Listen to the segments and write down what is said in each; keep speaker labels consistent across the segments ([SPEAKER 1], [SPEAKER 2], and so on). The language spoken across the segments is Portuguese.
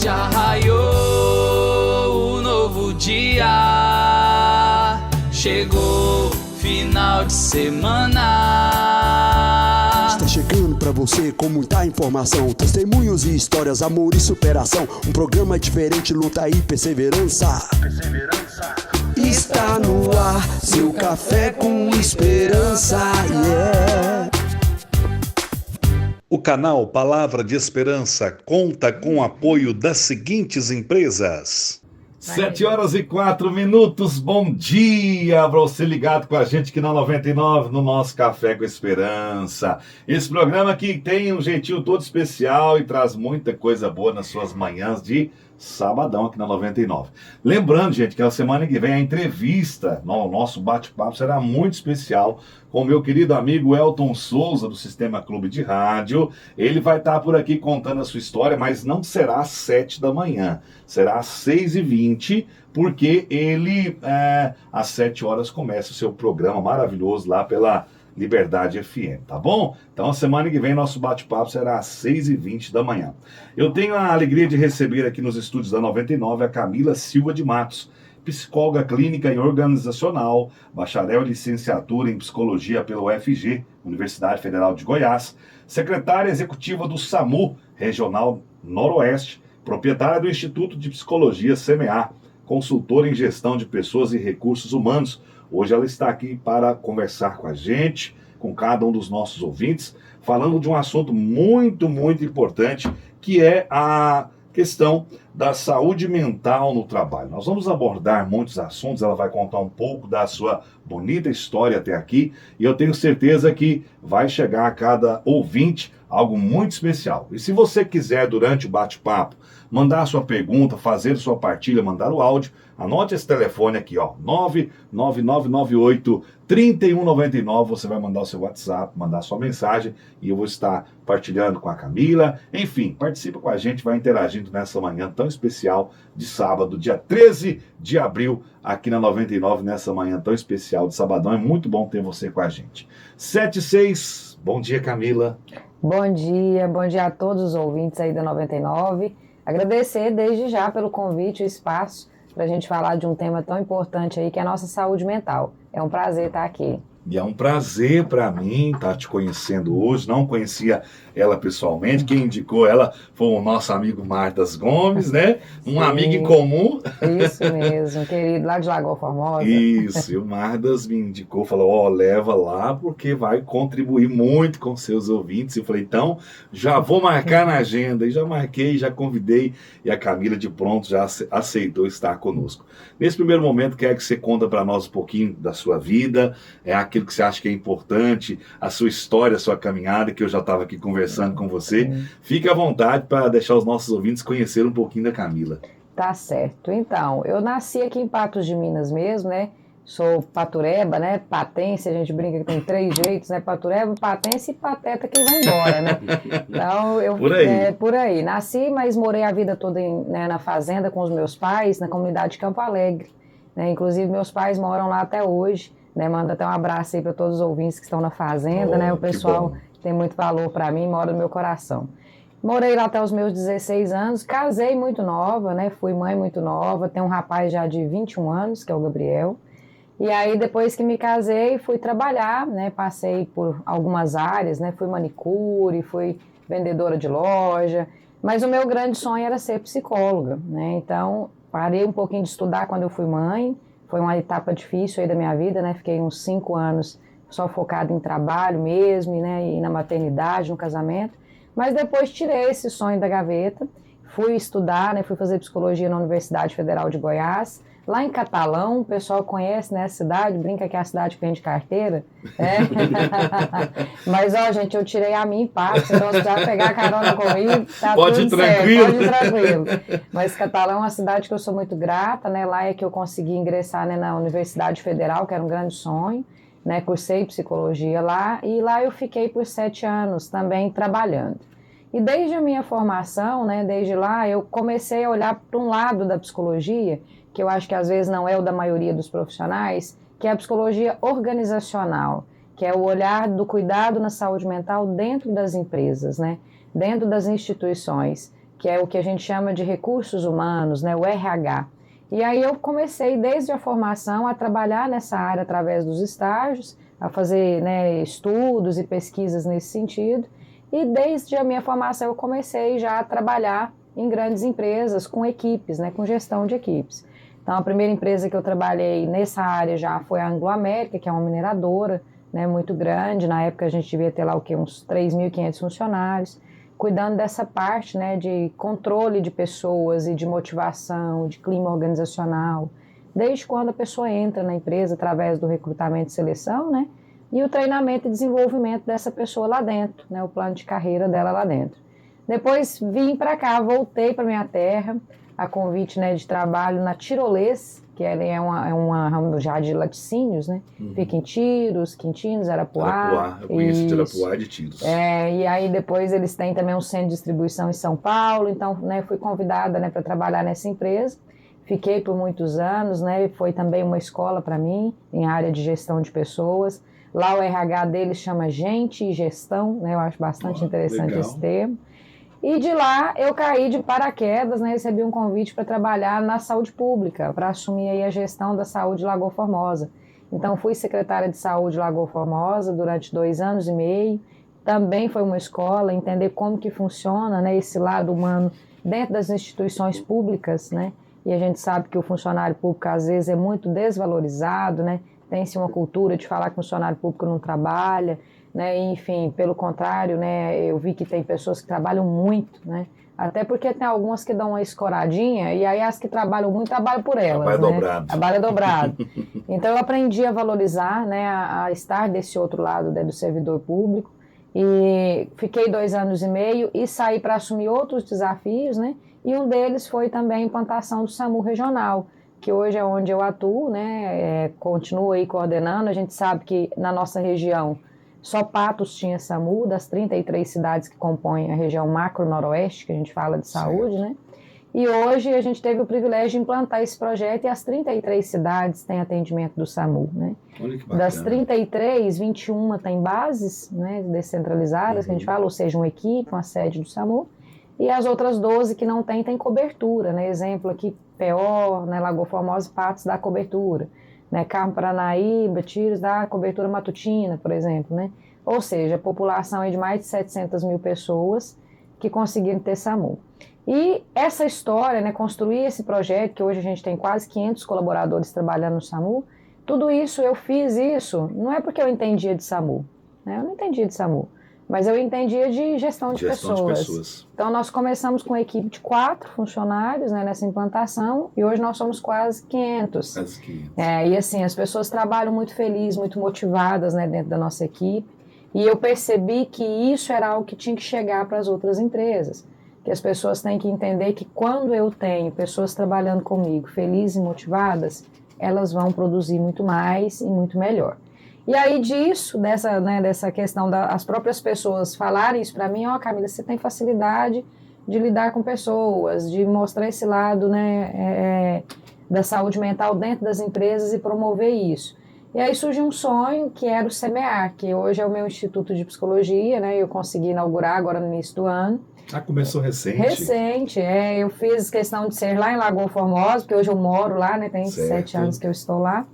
[SPEAKER 1] Já raiou o novo dia, chegou final de semana.
[SPEAKER 2] Está chegando pra você com muita informação, testemunhos e histórias, amor e superação. Um programa diferente, luta e perseverança. Está no ar, seu café com esperança, yeah.
[SPEAKER 3] O canal Palavra de Esperança conta com o apoio das seguintes empresas.
[SPEAKER 4] 7h04, bom dia para você ligado com a gente aqui na 99, no nosso Café com Esperança. Esse programa aqui tem um jeitinho todo especial e traz muita coisa boa nas suas manhãs de sabadão aqui na 99. Lembrando, gente, que a semana que vem a entrevista, o nosso bate-papo será muito especial com o meu querido amigo Elton Souza, do Sistema Clube de Rádio. Ele vai estar por aqui contando a sua história, mas não será às 7 da manhã, será às 6h20, porque ele, às 7 horas, começa o seu programa maravilhoso lá pela Liberdade FM, tá bom? Então, a semana que vem, nosso bate-papo será às 6h20 da manhã. Eu tenho a alegria de receber aqui nos estúdios da 99 a Camila Silva de Matos, psicóloga clínica e organizacional, bacharel e licenciatura em psicologia pela UFG, Universidade Federal de Goiás, secretária executiva do SAMU, Regional Noroeste, proprietária do Instituto de Psicologia CMA, consultora em gestão de pessoas e recursos humanos. Hoje ela está aqui para conversar com a gente, com cada um dos nossos ouvintes, falando de um assunto muito, muito importante, que é a questão da saúde mental no trabalho. Nós vamos abordar muitos assuntos, ela vai contar um pouco da sua bonita história até aqui, e eu tenho certeza que vai chegar a cada ouvinte algo muito especial. E se você quiser, durante o bate-papo, mandar a sua pergunta, fazer sua partilha, mandar o áudio, anote esse telefone aqui, ó, 99998-3199, você vai mandar o seu WhatsApp, mandar a sua mensagem, e eu vou estar partilhando com a Camila. Enfim, participa com a gente, vai interagindo nessa manhã tão especial de sábado, dia 13 de abril, aqui na 99, nessa manhã tão especial de sabadão. É muito bom ter você com a gente. 7h06, bom dia, Camila.
[SPEAKER 5] Bom dia a todos os ouvintes aí da 99. Agradecer desde já pelo convite e o espaço para a gente falar de um tema tão importante aí, que é a nossa saúde mental. É um prazer estar aqui.
[SPEAKER 4] E é um prazer para mim estar te conhecendo hoje. Não conhecia ela pessoalmente. Quem indicou ela foi o nosso amigo Martas Gomes, né? Um amigo em comum.
[SPEAKER 5] Isso mesmo, querido, lá de Lagoa Formosa.
[SPEAKER 4] Isso, e o Martas me indicou, falou, leva lá porque vai contribuir muito com seus ouvintes. Eu falei, então, já vou marcar na agenda. E já marquei, já convidei, e a Camila de pronto já aceitou estar conosco. Nesse primeiro momento, quero que você conta para nós um pouquinho da sua vida, aquilo que você acha que é importante, a sua história, a sua caminhada, que eu já estava aqui conversando com você. Fique à vontade para deixar os nossos ouvintes conhecer um pouquinho da Camila.
[SPEAKER 5] Tá certo. Então, eu nasci aqui em Patos de Minas mesmo, né? Sou patureba, né? Patense, a gente brinca que tem 3 jeitos, né? Patureba, patense e pateta que vai embora, né? Então, eu... Por aí. Nasci, mas morei a vida toda na fazenda com os meus pais, na comunidade de Campo Alegre, né? Inclusive, meus pais moram lá até hoje, né? Manda até um abraço aí para todos os ouvintes que estão na fazenda, né? O pessoal tem muito valor para mim, mora no meu coração. Morei lá até os meus 16 anos, casei muito nova, né? Fui mãe muito nova, tenho um rapaz já de 21 anos, que é o Gabriel. E aí, depois que me casei, fui trabalhar, né? Passei por algumas áreas, né? Fui manicure, fui vendedora de loja, mas o meu grande sonho era ser psicóloga, né? Então, parei um pouquinho de estudar quando eu fui mãe, foi uma etapa difícil aí da minha vida, né? Fiquei uns 5 anos só focada em trabalho mesmo, né? E na maternidade, no casamento, mas depois tirei esse sonho da gaveta, fui estudar, né? Fui fazer psicologia na Universidade Federal de Goiás, lá em Catalão. O pessoal conhece, né, a cidade, brinca que é a cidade que vende carteira, né? Mas, gente, eu tirei a minha em Patos, então se já pegar carona comigo, tá
[SPEAKER 4] pode
[SPEAKER 5] tudo
[SPEAKER 4] tranquilo.
[SPEAKER 5] Certo, pode ir tranquilo. Mas Catalão é uma cidade que eu sou muito grata, né? Lá é que eu consegui ingressar, né, na Universidade Federal, que era um grande sonho, né? Cursei psicologia lá, e lá eu fiquei por 7 anos também trabalhando. E desde a minha formação, né, desde lá, eu comecei a olhar para um lado da psicologia, que eu acho que às vezes não é o da maioria dos profissionais, que é a psicologia organizacional, que é o olhar do cuidado na saúde mental dentro das empresas, né? Dentro das instituições, que é o que a gente chama de recursos humanos, né, o RH. E aí eu comecei desde a formação a trabalhar nessa área através dos estágios, a fazer, né, estudos e pesquisas nesse sentido. E desde a minha formação eu comecei já a trabalhar em grandes empresas com equipes, né, com gestão de equipes. Então a primeira empresa que eu trabalhei nessa área já foi a Anglo América, que é uma mineradora, né, muito grande. Na época a gente devia ter lá uns 3.500 funcionários, cuidando dessa parte, né, de controle de pessoas e de motivação, de clima organizacional, desde quando a pessoa entra na empresa através do recrutamento e seleção, né, e o treinamento e desenvolvimento dessa pessoa lá dentro, né, o plano de carreira dela lá dentro. Depois vim para cá, voltei para minha terra, a convite, né, de trabalho na Tirolês, que é uma ramo já de laticínios, né? Fica em Tiros, Quintinos, Arapuá.
[SPEAKER 4] Eu conheço de Arapuá e de Tiros.
[SPEAKER 5] E aí depois eles têm também um centro de distribuição em São Paulo, então, né, fui convidada, né, para trabalhar nessa empresa. Fiquei por muitos anos, né, foi também uma escola para mim, em área de gestão de pessoas. Lá o RH deles chama Gente e Gestão, né, eu acho bastante interessante
[SPEAKER 4] legal.
[SPEAKER 5] esse termo. E de lá eu caí de paraquedas, né, recebi um convite para trabalhar na saúde pública, para assumir aí a gestão da saúde Lagoa Formosa. Então fui secretária de saúde Lagoa Formosa durante 2 anos e meio. Também foi uma escola, entender como que funciona, né, esse lado humano dentro das instituições públicas, né? E a gente sabe que o funcionário público às vezes é muito desvalorizado, né? Tem-se uma cultura de falar que o funcionário público não trabalha, né? Enfim, pelo contrário, né, eu vi que tem pessoas que trabalham muito, né? Até porque tem algumas que dão uma escoradinha e aí as que trabalham muito trabalham por elas,
[SPEAKER 4] Trabalho
[SPEAKER 5] né?
[SPEAKER 4] dobrado.
[SPEAKER 5] Trabalho dobrado. Então eu aprendi a valorizar, né, a estar desse outro lado, né, do servidor público, e fiquei 2 anos e meio e saí para assumir outros desafios, né? E um deles foi também a implantação do SAMU regional, que hoje é onde eu atuo, né? Continuo aí coordenando. A gente sabe que na nossa região só Patos tinha SAMU, das 33 cidades que compõem a região macro-noroeste, que a gente fala de saúde, né? E hoje a gente teve o privilégio de implantar esse projeto e as 33 cidades têm atendimento do SAMU, né?
[SPEAKER 4] Olha que bacana.
[SPEAKER 5] Das 33, 21 tem bases, né, descentralizadas, que a gente fala, ou seja, uma equipe, uma sede do SAMU, e as outras 12 que não tem cobertura, né? Exemplo aqui, PO, né, Lagoa Formosa e Patos dá cobertura. Né, Carmo Paranaíba, Tiros, da cobertura matutina, por exemplo, né? Ou seja, a população é de mais de 700 mil pessoas que conseguiram ter SAMU. E essa história, né, construir esse projeto, que hoje a gente tem quase 500 colaboradores trabalhando no SAMU, tudo isso, eu fiz isso, não é porque eu entendia de SAMU, né? Eu não entendia de SAMU, mas eu entendia de gestão de pessoas. Então nós começamos com uma equipe de 4 funcionários, né, nessa implantação, e hoje nós somos quase 500.
[SPEAKER 4] Quase 500.
[SPEAKER 5] E assim, as pessoas trabalham muito felizes, muito motivadas, né, dentro da nossa equipe, e eu percebi que isso era algo que tinha que chegar para as outras empresas, que as pessoas têm que entender que quando eu tenho pessoas trabalhando comigo felizes e motivadas, elas vão produzir muito mais e muito melhor. E aí disso, dessa questão das próprias pessoas falarem isso para mim, Camila, você tem facilidade de lidar com pessoas, de mostrar esse lado, né, da saúde mental dentro das empresas e promover isso. E aí surgiu um sonho que era o SEMEAR, que hoje é o meu Instituto de Psicologia, né, eu consegui inaugurar agora no início do ano.
[SPEAKER 4] Começou recente?
[SPEAKER 5] Recente, eu fiz questão de ser lá em Lagoa Formosa, porque hoje eu moro lá, né, tem 7 anos que eu estou lá.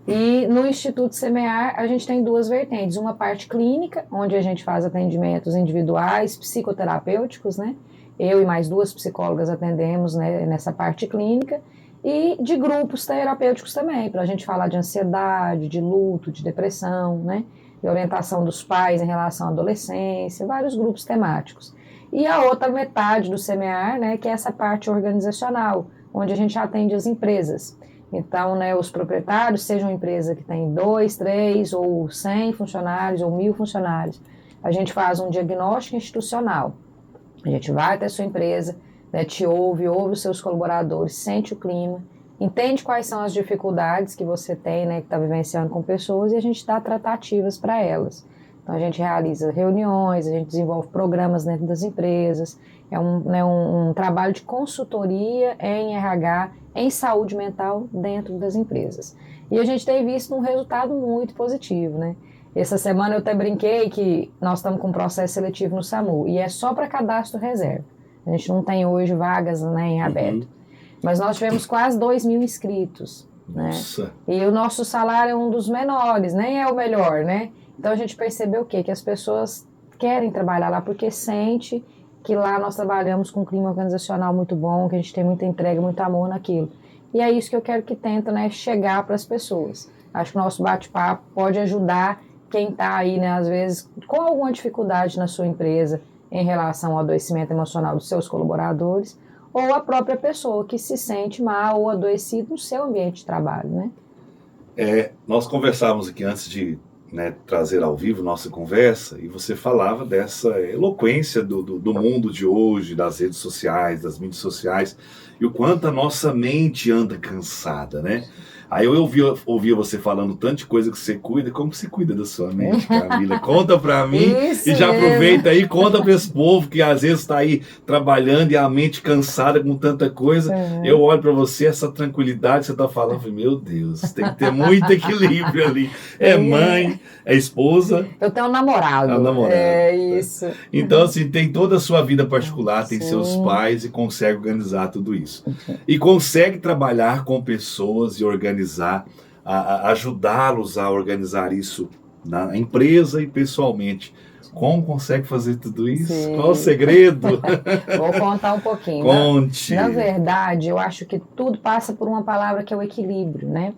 [SPEAKER 5] E no Instituto SEMEAR a gente tem 2 vertentes, uma parte clínica, onde a gente faz atendimentos individuais, psicoterapêuticos, né? Eu e mais 2 psicólogas atendemos, né, nessa parte clínica, e de grupos terapêuticos também, para a gente falar de ansiedade, de luto, de depressão, né? De orientação dos pais em relação à adolescência, vários grupos temáticos. E a outra metade do SEMEAR, né, que é essa parte organizacional, onde a gente atende as empresas. Então, né, os proprietários, seja uma empresa que tem 2, 3 ou 100 funcionários ou 1.000 funcionários, a gente faz um diagnóstico institucional. A gente vai até a sua empresa, né, te ouve os seus colaboradores, sente o clima, entende quais são as dificuldades que você tem, né, que está vivenciando com pessoas, e a gente dá tratativas para elas. Então, a gente realiza reuniões, a gente desenvolve programas dentro das empresas, é um trabalho de consultoria em RH, em saúde mental dentro das empresas. E a gente tem visto um resultado muito positivo, né? Essa semana eu até brinquei que nós estamos com um processo seletivo no SAMU, e é só para cadastro reserva. A gente não tem hoje vagas, né, em aberto. Mas nós tivemos quase 2.000 inscritos.
[SPEAKER 4] Nossa.
[SPEAKER 5] Né? E o nosso salário é um dos menores, nem é o melhor, né? Então a gente percebeu o quê? Que as pessoas querem trabalhar lá porque sente que lá nós trabalhamos com um clima organizacional muito bom, que a gente tem muita entrega, muito amor naquilo. E é isso que eu quero que tenta, né, chegar para as pessoas. Acho que o nosso bate-papo pode ajudar quem está aí, né, às vezes, com alguma dificuldade na sua empresa em relação ao adoecimento emocional dos seus colaboradores, ou a própria pessoa que se sente mal ou adoecido no seu ambiente de trabalho, né?
[SPEAKER 4] Nós conversávamos aqui antes de, né, trazer ao vivo nossa conversa, e você falava dessa eloquência do mundo de hoje, das redes sociais, das mídias sociais, e o quanto a nossa mente anda cansada, né? Aí eu ouvia você falando tanto de coisa que você cuida. Como você cuida da sua mente, Camila? Conta pra mim.
[SPEAKER 5] Isso
[SPEAKER 4] e já
[SPEAKER 5] mesmo.
[SPEAKER 4] Aproveita aí, conta pra esse povo que às vezes tá aí trabalhando e a mente cansada com tanta coisa. Eu olho pra você, essa tranquilidade que você tá falando, eu falei, meu Deus, tem que ter muito equilíbrio ali. É mãe, é esposa.
[SPEAKER 5] Eu tenho um namorado.
[SPEAKER 4] É um namorado.
[SPEAKER 5] É isso.
[SPEAKER 4] Então, assim, tem toda a sua vida particular, tem
[SPEAKER 5] Sim.
[SPEAKER 4] seus pais e consegue organizar tudo isso. E consegue trabalhar com pessoas e organizar, ajudá-los a organizar isso na empresa e pessoalmente. Como consegue fazer tudo isso?
[SPEAKER 5] Sim.
[SPEAKER 4] Qual o segredo?
[SPEAKER 5] Vou contar um pouquinho.
[SPEAKER 4] Conte.
[SPEAKER 5] Na verdade, eu acho que tudo passa por uma palavra que é o equilíbrio, né?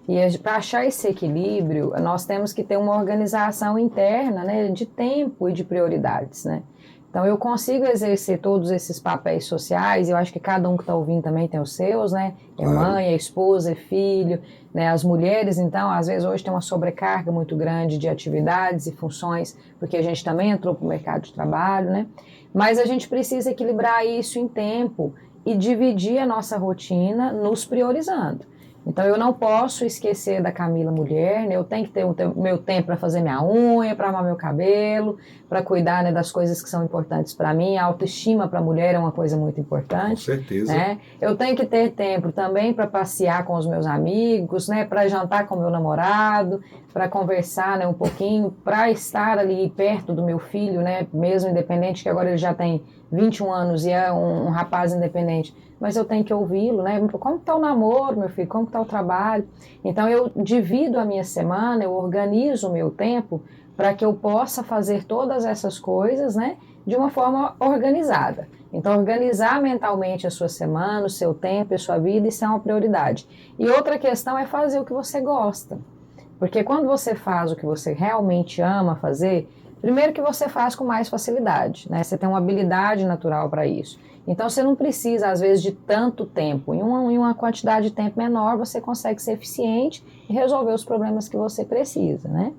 [SPEAKER 5] E para achar esse equilíbrio, nós temos que ter uma organização interna, né, de tempo e de prioridades, né? Então, eu consigo exercer todos esses papéis sociais, eu acho que cada um que está ouvindo também tem os seus, né? É mãe, é esposa, é filho, né? As mulheres, então, às vezes hoje tem uma sobrecarga muito grande de atividades e funções, porque a gente também entrou para o mercado de trabalho, né? Mas a gente precisa equilibrar isso em tempo e dividir a nossa rotina nos priorizando. Então, eu não posso esquecer da Camila mulher, né? Eu tenho que ter o meu tempo para fazer minha unha, para arrumar meu cabelo, para cuidar, né, das coisas que são importantes para mim. A autoestima para a mulher é uma coisa muito importante.
[SPEAKER 4] Com certeza.
[SPEAKER 5] Né? Eu tenho que ter tempo também para passear com os meus amigos, né, para jantar com o meu namorado, para conversar, né, um pouquinho, para estar ali perto do meu filho, né, mesmo independente, que agora ele já tem 21 anos e é um rapaz independente. Mas eu tenho que ouvi-lo, né? Como está o namoro, meu filho? Como está o trabalho? Então, eu divido a minha semana, eu organizo o meu tempo para que eu possa fazer todas essas coisas, né, de uma forma organizada. Então, organizar mentalmente a sua semana, o seu tempo, a sua vida, isso é uma prioridade. E outra questão é fazer o que você gosta. Porque quando você faz o que você realmente ama fazer, primeiro que você faz com mais facilidade, né? Você tem uma habilidade natural para isso. Então, você não precisa, às vezes, de tanto tempo. Em uma quantidade de tempo menor, você consegue ser eficiente e resolver os problemas que você precisa, né?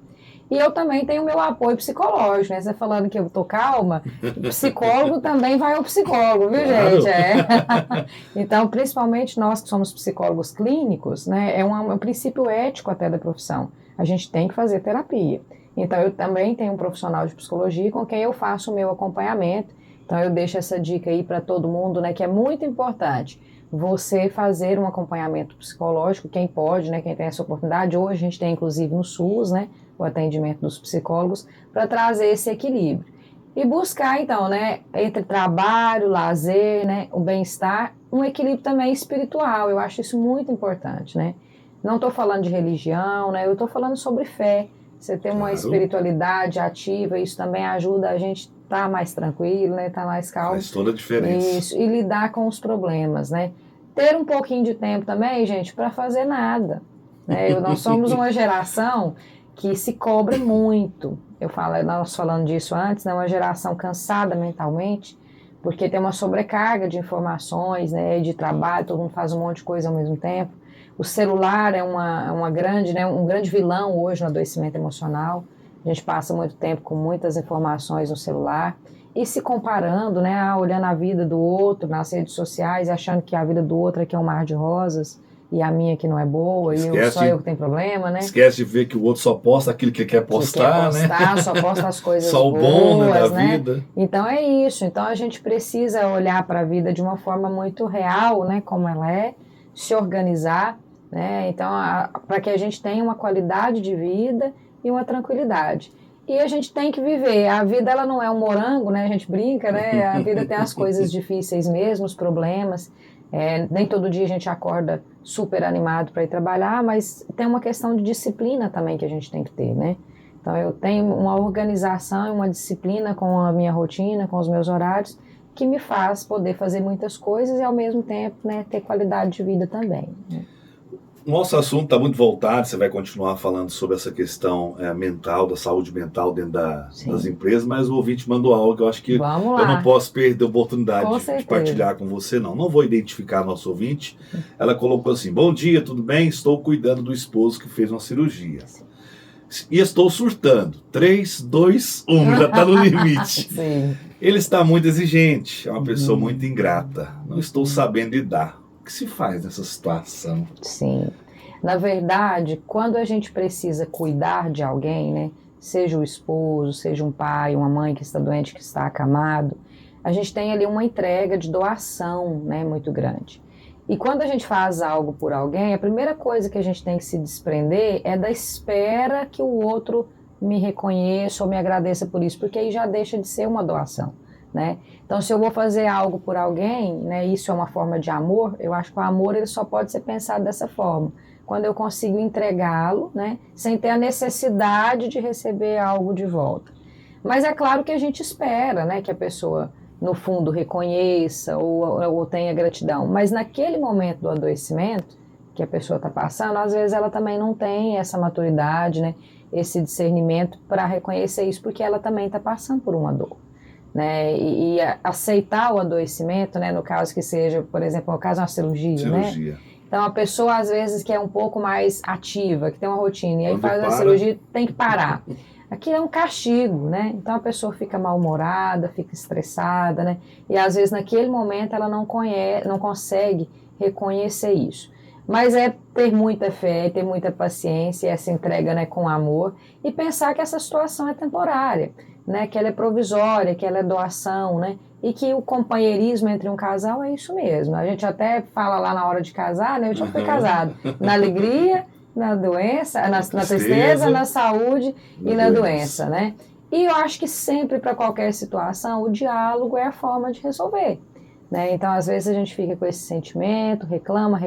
[SPEAKER 5] E eu também tenho o meu apoio psicológico, né? Você falando que eu tô calma, o psicólogo também vai ao psicólogo, viu,
[SPEAKER 4] Claro.
[SPEAKER 5] gente? Então, principalmente nós que somos psicólogos clínicos, né? É um princípio ético até da profissão. A gente tem que fazer terapia. Então, eu também tenho um profissional de psicologia com quem eu faço o meu acompanhamento. Então, eu deixo essa dica aí para todo mundo, né, que é muito importante você fazer um acompanhamento psicológico, quem pode, né, quem tem essa oportunidade. Hoje a gente tem, inclusive, no SUS, né, o atendimento dos psicólogos, para trazer esse equilíbrio. E buscar, então, né, entre trabalho, lazer, né, o bem-estar, um equilíbrio também espiritual. Eu acho isso muito importante, né? Não estou falando de religião, né, eu estou falando sobre fé. Você tem uma espiritualidade ativa, isso também ajuda a gente estar mais tranquilo, né? Estar mais calmo.
[SPEAKER 4] Faz toda a diferença.
[SPEAKER 5] Isso, e lidar com os problemas, né? Ter um pouquinho de tempo também, gente, para fazer nada. Né? Nós somos uma geração que se cobra muito. Nós falando disso antes, né? Uma geração cansada mentalmente, porque tem uma sobrecarga de informações, né? De trabalho, todo mundo faz um monte de coisa ao mesmo tempo. O celular é um grande vilão hoje no adoecimento emocional. A gente passa muito tempo com muitas informações no celular e se comparando, né, olhando a vida do outro nas redes sociais, achando que a vida do outro aqui é um mar de rosas e a minha que não é boa, só eu que tenho problema, né?
[SPEAKER 4] Esquece de ver que o outro só posta aquilo que quer postar, né?
[SPEAKER 5] Só posta as coisas
[SPEAKER 4] só o
[SPEAKER 5] boas,
[SPEAKER 4] bom, né, da
[SPEAKER 5] né?
[SPEAKER 4] vida.
[SPEAKER 5] Então é isso. Então a gente precisa olhar para a vida de uma forma muito real, né, como ela é, se organizar, né? Então para que a gente tenha uma qualidade de vida e uma tranquilidade. E a gente tem que viver. A vida, ela não é um morango, né? A gente brinca, né? A vida tem as coisas difíceis mesmo, os problemas. Nem todo dia a gente acorda super animado para ir trabalhar, mas tem uma questão de disciplina também que a gente tem que ter, né? Então eu tenho uma organização, uma disciplina com a minha rotina, com os meus horários, que me faz poder fazer muitas coisas e ao mesmo tempo, né, ter qualidade de vida também, né?
[SPEAKER 4] Nosso assunto está muito voltado, você vai continuar falando sobre essa questão mental, da saúde mental dentro das empresas, mas o ouvinte mandou algo que eu acho que eu não posso perder a oportunidade de partilhar com você, não. Não vou identificar nosso ouvinte. Ela colocou assim: bom dia, tudo bem? Estou cuidando do esposo que fez uma cirurgia. E estou surtando. 3, 2, 1, já está no limite.
[SPEAKER 5] Sim.
[SPEAKER 4] Ele está muito exigente, é uma pessoa muito ingrata. Não estou sabendo lidar. O que se faz nessa situação?
[SPEAKER 5] Sim. Na verdade, quando a gente precisa cuidar de alguém, né, seja o esposo, seja um pai, uma mãe que está doente, que está acamado, a gente tem ali uma entrega de doação, né, muito grande. E quando a gente faz algo por alguém, a primeira coisa que a gente tem que se desprender é da espera que o outro me reconheça ou me agradeça por isso, porque aí já deixa de ser uma doação, né? Então, se eu vou fazer algo por alguém, né, isso é uma forma de amor, eu acho que o amor ele só pode ser pensado dessa forma, quando eu consigo entregá-lo, né, sem ter a necessidade de receber algo de volta. Mas é claro que a gente espera, né, que a pessoa, no fundo, reconheça ou tenha gratidão, mas naquele momento do adoecimento que a pessoa está passando, às vezes ela também não tem essa maturidade, né, esse discernimento para reconhecer isso, porque ela também está passando por uma dor, né, e aceitar o adoecimento, né, no caso que seja, por exemplo, no caso de uma cirurgia, né? Então a pessoa às vezes que é um pouco mais ativa, que tem uma rotina, e aí faz a cirurgia, tem que parar. Aqui é um castigo, né? Então a pessoa fica mal-humorada, fica estressada, né? E às vezes naquele momento ela não consegue reconhecer isso. Mas é ter muita fé, ter muita paciência, essa entrega, né, com amor, e pensar que essa situação é temporária, né? Que ela é provisória, que ela é doação, né? E que o companheirismo entre um casal é isso mesmo. A gente até fala lá na hora de casar, né? Eu já fui casado. Na alegria, na doença, na tristeza, na saúde e na doença, né? E eu acho que sempre, para qualquer situação, o diálogo é a forma de resolver, né? Então, às vezes, a gente fica com esse sentimento, reclama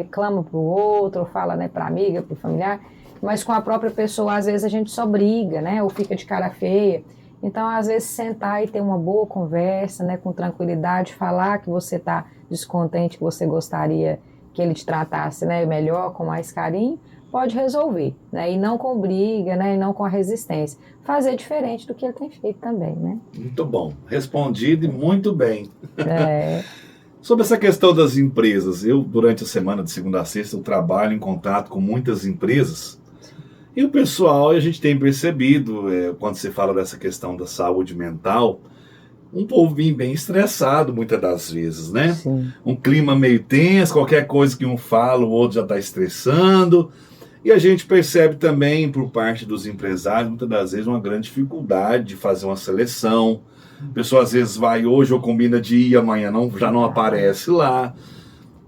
[SPEAKER 5] para o outro, ou fala, né, para amiga, para o familiar, mas com a própria pessoa, às vezes, a gente só briga, né? Ou fica de cara feia. Então, às vezes, sentar e ter uma boa conversa, né, com tranquilidade, falar que você está descontente, que você gostaria que ele te tratasse, né, melhor, com mais carinho, pode resolver, né, e não com briga, né, e não com a resistência. Fazer diferente do que ele tem feito também, né?
[SPEAKER 4] Muito bom. Respondido e muito bem. Sobre essa questão das empresas, eu, durante a semana de segunda a sexta, eu trabalho em contato com muitas empresas. E o pessoal, a gente tem percebido, quando se fala dessa questão da saúde mental, um povinho bem estressado muitas das vezes, né?
[SPEAKER 5] Sim.
[SPEAKER 4] Um clima meio tenso, qualquer coisa que um fala, o outro já está estressando. E a gente percebe também, por parte dos empresários, muitas das vezes uma grande dificuldade de fazer uma seleção. A pessoa às vezes vai hoje ou combina de ir, amanhã já não aparece lá.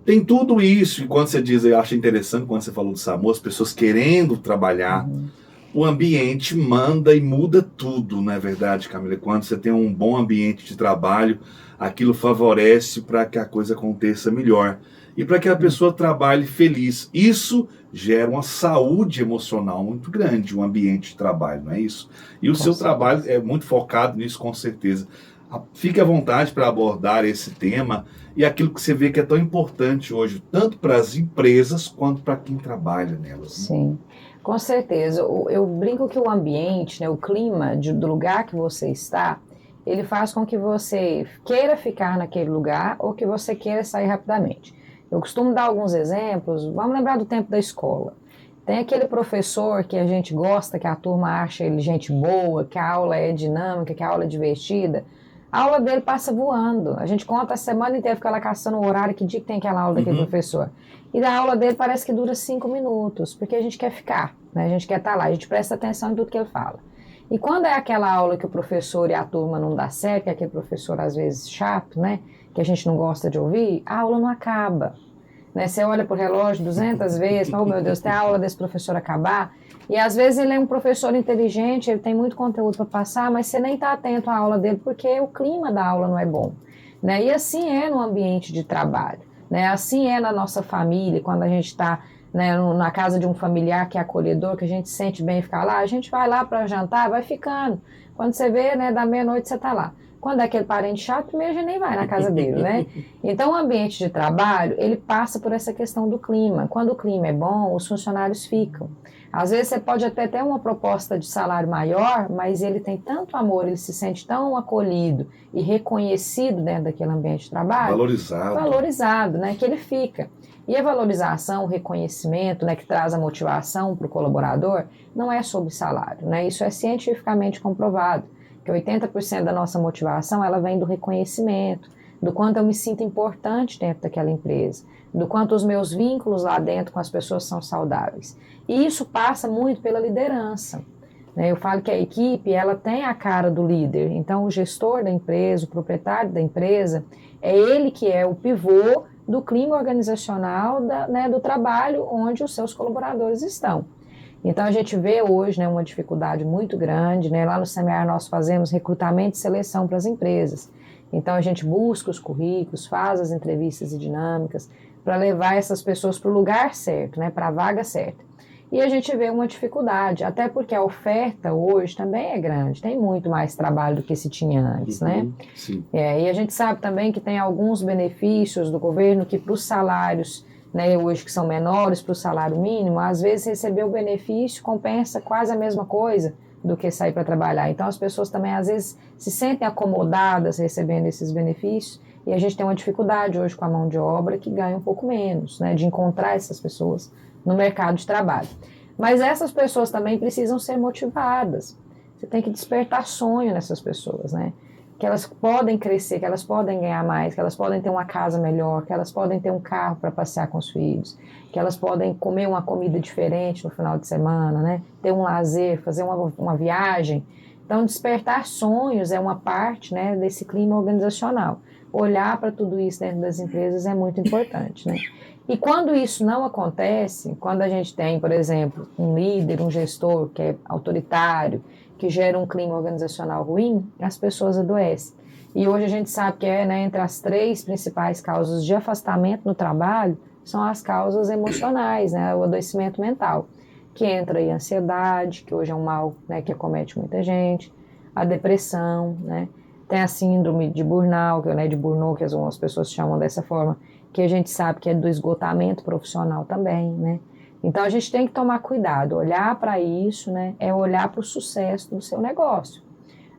[SPEAKER 4] Tem tudo isso, e quando você diz, eu acho interessante, quando você falou do SAMU, as pessoas querendo trabalhar, o ambiente manda e muda tudo, não é verdade, Camila? Quando você tem um bom ambiente de trabalho, aquilo favorece para que a coisa aconteça melhor e para que a pessoa trabalhe feliz. Isso gera uma saúde emocional muito grande, um ambiente de trabalho, não é isso? E o seu trabalho é muito focado nisso, com certeza. Fique à vontade para abordar esse tema e aquilo que você vê que é tão importante hoje, tanto para as empresas quanto para quem trabalha nelas. Né?
[SPEAKER 5] Sim, com certeza. Eu brinco que o ambiente, né, o clima do lugar que você está, ele faz com que você queira ficar naquele lugar ou que você queira sair rapidamente. Eu costumo dar alguns exemplos. Vamos lembrar do tempo da escola. Tem aquele professor que a gente gosta, que a turma acha ele gente boa, que a aula é dinâmica, que a aula é divertida. A aula dele passa voando. A gente conta a semana inteira, fica lá caçando o horário, que dia que tem aquela aula daquele professor. E a aula dele parece que dura 5 minutos, porque a gente quer ficar, né? A gente quer estar lá, a gente presta atenção em tudo que ele fala. E quando é aquela aula que o professor e a turma não dá certo, que é aquele professor às vezes chato, né? Que a gente não gosta de ouvir, a aula não acaba. né? Você olha para o relógio 200 vezes, oh meu Deus, tem a aula desse professor acabar. E às vezes ele é um professor inteligente, ele tem muito conteúdo para passar, mas você nem está atento à aula dele porque o clima da aula não é bom, né? E assim é no ambiente de trabalho, né? Assim é na nossa família, quando a gente está, né, na casa de um familiar que é acolhedor, que a gente sente bem ficar lá, a gente vai lá para jantar, vai ficando. Quando você vê, né, da meia-noite você está lá. Quando é aquele parente chato, primeiro a gente nem vai na casa dele, né? Então, o ambiente de trabalho, ele passa por essa questão do clima. Quando o clima é bom, os funcionários ficam. Às vezes você pode até ter uma proposta de salário maior, mas ele tem tanto amor, ele se sente tão acolhido e reconhecido dentro daquele ambiente de trabalho. Valorizado, né? Que ele fica. E a valorização, o reconhecimento, né, que traz a motivação para o colaborador, não é sobre salário, né? Isso é cientificamente comprovado, que 80% da nossa motivação, ela vem do reconhecimento, do quanto eu me sinto importante dentro daquela empresa, do quanto os meus vínculos lá dentro com as pessoas são saudáveis. E isso passa muito pela liderança, né? Eu falo que a equipe, ela tem a cara do líder, então o gestor da empresa, o proprietário da empresa, é ele que é o pivô do clima organizacional né, do trabalho onde os seus colaboradores estão. Então a gente vê hoje, né, uma dificuldade muito grande, né? Lá no Semear nós fazemos recrutamento e seleção para as empresas. Então a gente busca os currículos, faz as entrevistas e dinâmicas para levar essas pessoas para o lugar certo, né, para a vaga certa. E a gente vê uma dificuldade, até porque a oferta hoje também é grande, tem muito mais trabalho do que se tinha antes, né?
[SPEAKER 4] Sim.
[SPEAKER 5] E a gente sabe também que tem alguns benefícios do governo que para os salários, né, hoje que são menores para o salário mínimo, às vezes receber o benefício compensa quase a mesma coisa do que sair para trabalhar. Então as pessoas também às vezes se sentem acomodadas recebendo esses benefícios e a gente tem uma dificuldade hoje com a mão de obra que ganha um pouco menos, né, de encontrar essas pessoas no mercado de trabalho. Mas essas pessoas também precisam ser motivadas. Você tem que despertar sonho nessas pessoas, né? Que elas podem crescer, que elas podem ganhar mais, que elas podem ter uma casa melhor, que elas podem ter um carro para passear com os filhos, que elas podem comer uma comida diferente no final de semana, né? Ter um lazer, fazer uma viagem. Então, despertar sonhos é uma parte, né, desse clima organizacional. Olhar para tudo isso dentro das empresas é muito importante, né? E quando isso não acontece, quando a gente tem, por exemplo, um líder, um gestor que é autoritário, que gera um clima organizacional ruim, as pessoas adoecem. E hoje a gente sabe que né, entre as 3 principais causas de afastamento no trabalho são as causas emocionais, né, o adoecimento mental, que entra aí a ansiedade, que hoje é um mal, né, que acomete muita gente, a depressão, né, tem a síndrome de burnout, né, de burnout, que algumas pessoas chamam dessa forma, que a gente sabe que é do esgotamento profissional também, né? Então a gente tem que tomar cuidado, olhar para isso, né? É olhar para o sucesso do seu negócio.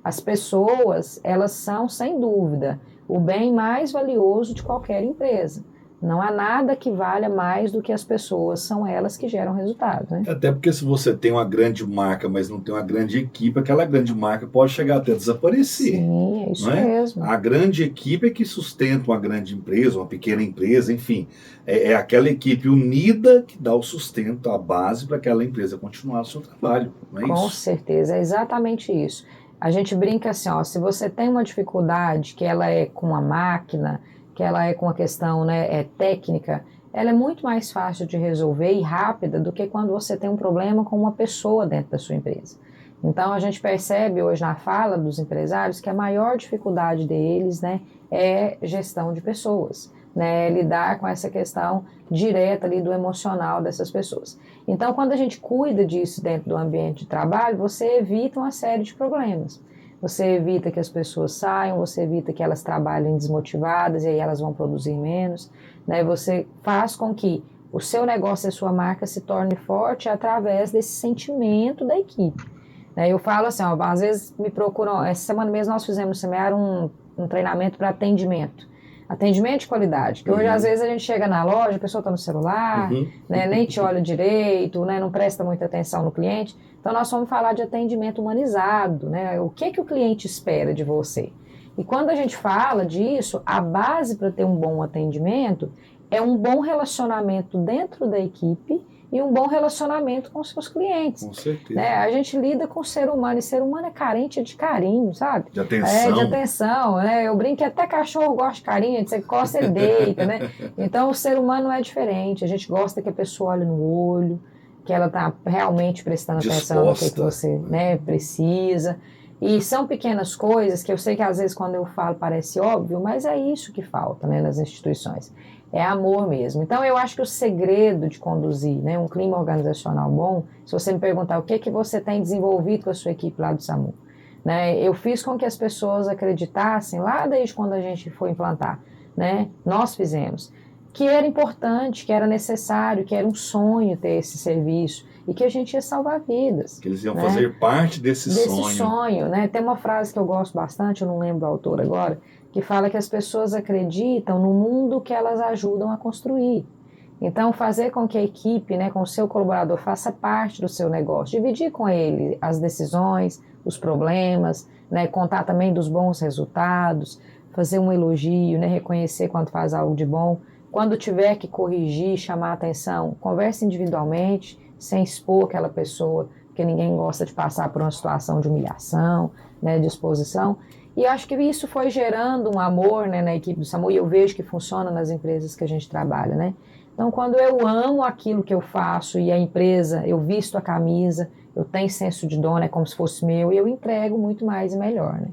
[SPEAKER 5] As pessoas, elas são, sem dúvida, o bem mais valioso de qualquer empresa. Não há nada que valha mais do que as pessoas, são elas que geram resultado, né?
[SPEAKER 4] Até porque se você tem uma grande marca, mas não tem uma grande equipe, aquela grande marca pode chegar até a desaparecer.
[SPEAKER 5] Sim, é isso
[SPEAKER 4] não é?
[SPEAKER 5] mesmo.
[SPEAKER 4] A grande equipe é que sustenta uma grande empresa, uma pequena empresa, enfim. É aquela equipe unida que dá o sustento, a base para aquela empresa continuar o seu trabalho, não é isso?
[SPEAKER 5] Com certeza, é exatamente isso. A gente brinca assim, ó, se você tem uma dificuldade que ela é com a máquina, que ela é com a questão, né, técnica, ela é muito mais fácil de resolver e rápida do que quando você tem um problema com uma pessoa dentro da sua empresa. Então a gente percebe hoje na fala dos empresários que a maior dificuldade deles, né, é gestão de pessoas, né, lidar com essa questão direta ali do emocional dessas pessoas. Então quando a gente cuida disso dentro do ambiente de trabalho, você evita uma série de problemas. Você evita que as pessoas saiam, você evita que elas trabalhem desmotivadas e aí elas vão produzir menos, né? Você faz com que o seu negócio e a sua marca se torne forte através desse sentimento da equipe. Eu falo assim, ó, às vezes me procuram, essa semana mesmo nós fizemos no Semear um treinamento para atendimento de qualidade, que hoje às vezes a gente chega na loja, a pessoa está no celular, né, nem te olha direito, né, não presta muita atenção no cliente. Então nós vamos falar de atendimento humanizado, né, o que o cliente espera de você. E quando a gente fala disso, a base para ter um bom atendimento é um bom relacionamento dentro da equipe e um bom relacionamento com os seus clientes.
[SPEAKER 4] Com certeza.
[SPEAKER 5] Né? A gente lida com o ser humano, e ser humano é carente de carinho, sabe?
[SPEAKER 4] De atenção.
[SPEAKER 5] De atenção, né? Eu brinco que até cachorro gosta de carinho, você costa, ele deita, né? Então o ser humano é diferente, a gente gosta que a pessoa olhe no olho, que ela está realmente prestando atenção no que você, né, precisa. E são pequenas coisas que eu sei que às vezes quando eu falo parece óbvio, mas é isso que falta, né, nas instituições. É amor mesmo. Então eu acho que o segredo de conduzir, né, um clima organizacional bom, se você me perguntar o que você tem desenvolvido com a sua equipe lá do SAMU, né, eu fiz com que as pessoas acreditassem, lá desde quando a gente foi implantar, né, nós fizemos, que era importante, que era necessário, que era um sonho ter esse serviço e que a gente ia salvar vidas.
[SPEAKER 4] Que eles iam,
[SPEAKER 5] né,
[SPEAKER 4] fazer parte desse sonho.
[SPEAKER 5] Né? Tem uma frase que eu gosto bastante, eu não lembro o autor agora, que fala que as pessoas acreditam no mundo que elas ajudam a construir. Então, fazer com que a equipe, né, com o seu colaborador, faça parte do seu negócio, dividir com ele as decisões, os problemas, né, contar também dos bons resultados, fazer um elogio, né, reconhecer quando faz algo de bom. Quando tiver que corrigir, chamar a atenção, converse individualmente, sem expor aquela pessoa, porque ninguém gosta de passar por uma situação de humilhação, né, de exposição. E acho que isso foi gerando um amor, né, na equipe do SAMU, e eu vejo que funciona nas empresas que a gente trabalha, né? Então, quando eu amo aquilo que eu faço e a empresa, eu visto a camisa, eu tenho senso de dono, é como se fosse meu, e eu entrego muito mais e melhor, né?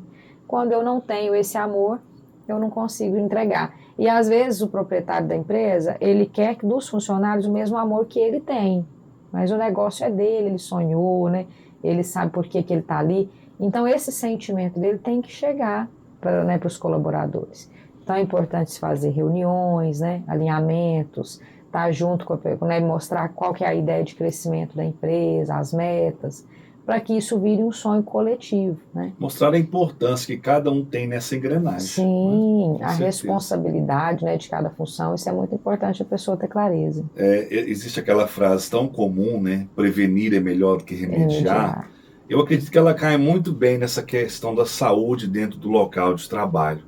[SPEAKER 5] Quando eu não tenho esse amor, eu não consigo entregar. E às vezes o proprietário da empresa, ele quer dos funcionários o mesmo amor que ele tem, mas o negócio é dele, ele sonhou, né? Ele sabe por que ele está ali. Então esse sentimento dele tem que chegar para, né, os colaboradores. Então é importante se fazer reuniões, né, alinhamentos, estar junto com a, né, mostrar qual que é a ideia de crescimento da empresa, as metas, para que isso vire um sonho coletivo, né?
[SPEAKER 4] Mostrar a importância que cada um tem nessa engrenagem.
[SPEAKER 5] Sim,
[SPEAKER 4] né?
[SPEAKER 5] A responsabilidade, né, de cada função, isso é muito importante a pessoa ter clareza.
[SPEAKER 4] Existe aquela frase tão comum, né? Prevenir é melhor do que remediar. Eu acredito que ela cai muito bem nessa questão da saúde dentro do local de trabalho.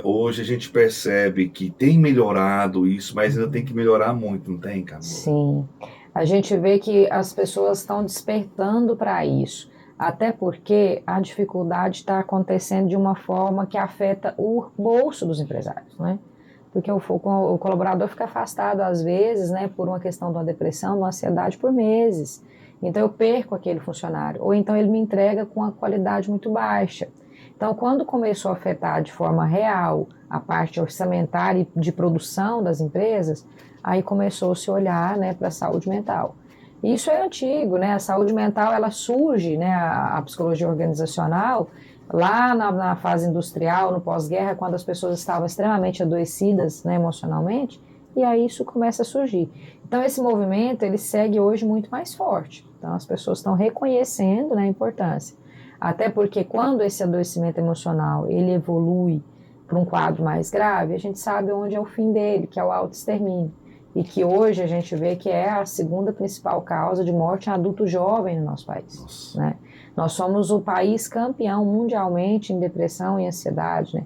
[SPEAKER 4] Hoje a gente percebe que tem melhorado isso, mas ainda tem que melhorar muito, não tem, Camila?
[SPEAKER 5] Sim. A gente vê que as pessoas estão despertando para isso, até porque a dificuldade está acontecendo de uma forma que afeta o bolso dos empresários, né? Porque o colaborador fica afastado às vezes, né, por uma questão de uma depressão, de uma ansiedade por meses. Então eu perco aquele funcionário, ou então ele me entrega com uma qualidade muito baixa. Então quando começou a afetar de forma real a parte orçamentária e de produção das empresas, aí começou a se olhar, né, para a saúde mental. Isso é antigo, né? A saúde mental ela surge, né, a psicologia organizacional, lá na fase industrial, no pós-guerra, quando as pessoas estavam extremamente adoecidas, né, emocionalmente, e aí isso começa a surgir. Então esse movimento ele segue hoje muito mais forte. Então as pessoas estão reconhecendo, né, a importância. Até porque quando esse adoecimento emocional ele evolui para um quadro mais grave, a gente sabe onde é o fim dele, que é o autoextermínio. E que hoje a gente vê que é a segunda principal causa de morte em adulto jovem no nosso país. Né? Nós somos o país campeão mundialmente em depressão e ansiedade. Né?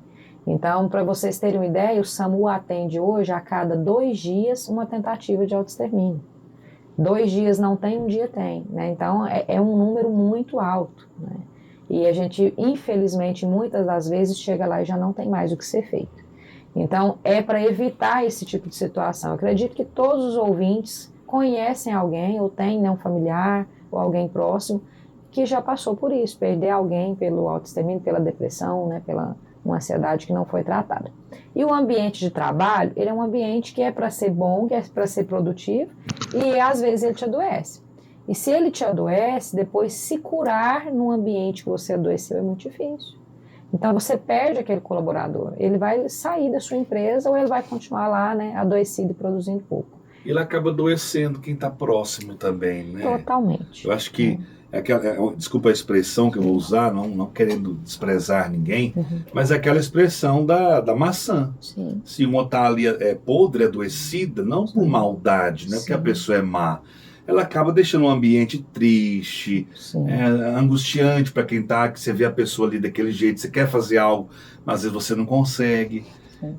[SPEAKER 5] Então, para vocês terem uma ideia, o SAMU atende hoje a cada 2 dias uma tentativa de autoextermínio. 2 dias não tem, 1 dia tem. Né? Então, é um número muito alto. Né? E a gente, infelizmente, muitas das vezes chega lá e já não tem mais o que ser feito. Então, é para evitar esse tipo de situação. Eu acredito que todos os ouvintes conhecem alguém, ou têm, né, um familiar, ou alguém próximo, que já passou por isso, perder alguém pelo autoextermínio, pela depressão, né, pela uma ansiedade que não foi tratada. E o ambiente de trabalho, ele é um ambiente que é para ser bom, que é para ser produtivo, e às vezes ele te adoece. E se ele te adoece, depois se curar no ambiente que você adoeceu é muito difícil. Então você perde aquele colaborador, ele vai sair da sua empresa ou ele vai continuar lá, né, adoecido e produzindo pouco.
[SPEAKER 4] Ele acaba adoecendo quem está próximo também, né?
[SPEAKER 5] Totalmente.
[SPEAKER 4] Eu acho que, desculpa a expressão que eu vou usar, não querendo desprezar ninguém, mas é aquela expressão da maçã.
[SPEAKER 5] Sim.
[SPEAKER 4] Se uma está ali podre, adoecida, não por maldade, não é porque a pessoa é má, ela acaba deixando um ambiente triste, angustiante para quem está, que você vê a pessoa ali daquele jeito, você quer fazer algo, mas às vezes você não consegue.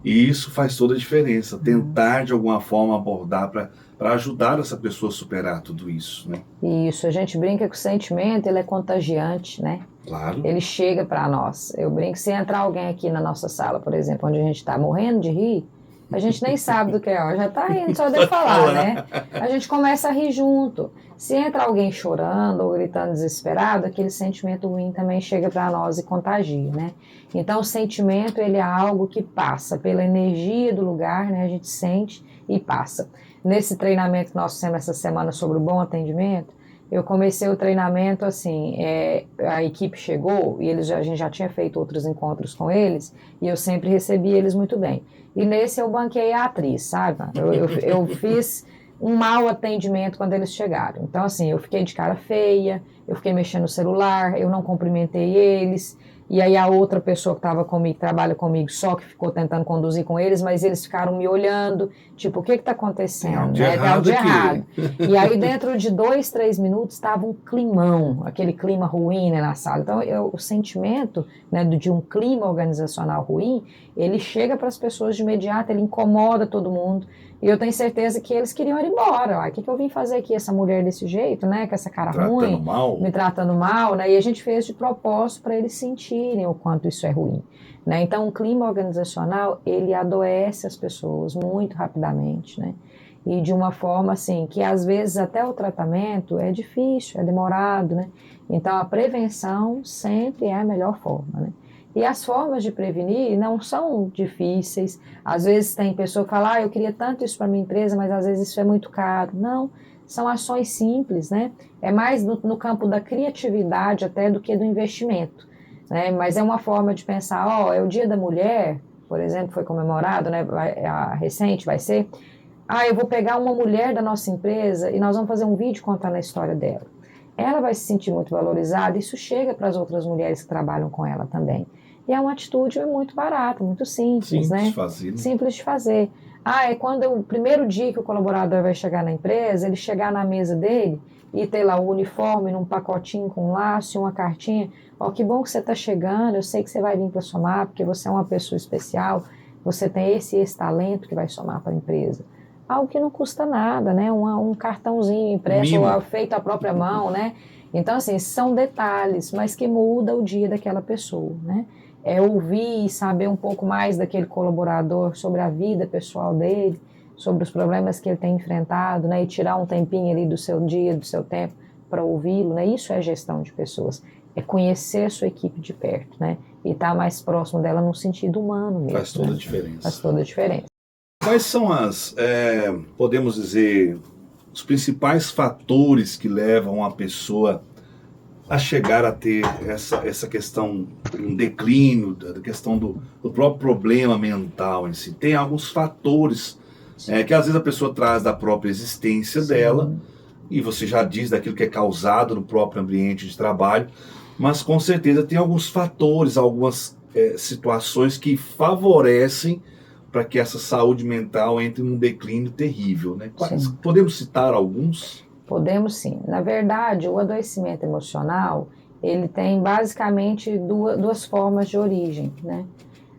[SPEAKER 4] E isso faz toda a diferença, tentar de alguma forma abordar para ajudar essa pessoa a superar tudo isso, né?
[SPEAKER 5] Isso, a gente brinca que o sentimento, ele é contagiante, né?
[SPEAKER 4] Claro.
[SPEAKER 5] Ele chega para nós. Eu brinco, se entrar alguém aqui na nossa sala, por exemplo, onde a gente está morrendo de rir, a gente nem sabe do que é, ó, já está rindo só de falar, né? A gente começa a rir junto. Se entra alguém chorando ou gritando desesperado, aquele sentimento ruim também chega para nós e contagia, né? Então, o sentimento, ele é algo que passa pela energia do lugar, né? A gente sente e passa. Nesse treinamento que nós fizemos essa semana sobre o bom atendimento, eu comecei o treinamento assim, a equipe chegou e a gente já tinha feito outros encontros com eles e eu sempre recebi eles muito bem. E nesse eu banquei a atriz, sabe? Eu fiz um mau atendimento quando eles chegaram. Então assim, eu fiquei de cara feia, eu fiquei mexendo no celular, eu não cumprimentei eles. E aí a outra pessoa que estava comigo, trabalha comigo, só que ficou tentando conduzir com eles, mas eles ficaram me olhando, tipo, o que está acontecendo?
[SPEAKER 4] Tem algo de errado.
[SPEAKER 5] E aí dentro de 2, 3 minutos estava um climão, aquele clima ruim, né, na sala. Então o sentimento, né, de um clima organizacional ruim, ele chega para as pessoas de imediato, ele incomoda todo mundo. E eu tenho certeza que eles queriam ir embora. O que eu vim fazer aqui, essa mulher desse jeito, né? Com essa cara ruim, me tratando mal, né? E a gente fez de propósito para eles sentirem o quanto isso é ruim, né? Então, o clima organizacional, ele adoece as pessoas muito rapidamente, né? E de uma forma, assim, que às vezes até o tratamento é difícil, é demorado, né? Então, a prevenção sempre é a melhor forma, né? E as formas de prevenir não são difíceis. Às vezes tem pessoa que fala, eu queria tanto isso para minha empresa, mas às vezes isso é muito caro. Não, são ações simples, né? É mais no campo da criatividade até do que do investimento, né? Mas é uma forma de pensar, é o Dia da Mulher, por exemplo, foi comemorado, né? Recente vai ser. Eu vou pegar uma mulher da nossa empresa e nós vamos fazer um vídeo contando a história dela. Ela vai se sentir muito valorizada, isso chega para as outras mulheres que trabalham com ela também. E é uma atitude muito barata, muito simples, né? Simples de fazer. É quando o primeiro dia que o colaborador vai chegar na empresa, ele chegar na mesa dele e ter lá o uniforme num pacotinho com um laço e uma cartinha. Que bom que você está chegando, eu sei que você vai vir para somar, porque você é uma pessoa especial, você tem esse talento que vai somar para a empresa. Algo que não custa nada, né? Um cartãozinho impresso ou feito à própria mão, né? Então, assim, são detalhes, mas que muda o dia daquela pessoa, né? É ouvir e saber um pouco mais daquele colaborador sobre a vida pessoal dele, sobre os problemas que ele tem enfrentado, né? E tirar um tempinho ali do seu dia, do seu tempo para ouvi-lo, né? Isso é gestão de pessoas. É conhecer a sua equipe de perto, né? E estar mais próximo dela no sentido humano mesmo.
[SPEAKER 4] Faz toda a
[SPEAKER 5] né?
[SPEAKER 4] diferença.
[SPEAKER 5] Faz toda a diferença.
[SPEAKER 4] Quais são podemos dizer, os principais fatores que levam a pessoa a chegar a ter essa questão, um declínio, da questão do próprio problema mental em si? Tem alguns fatores que às vezes a pessoa traz da própria existência dela, e você já diz daquilo que é causado no próprio ambiente de trabalho, mas com certeza tem alguns fatores, algumas situações que favorecem para que essa saúde mental entre num declínio terrível, né? Podemos citar alguns?
[SPEAKER 5] Podemos sim. Na verdade, o adoecimento emocional, ele tem basicamente duas formas de origem, né?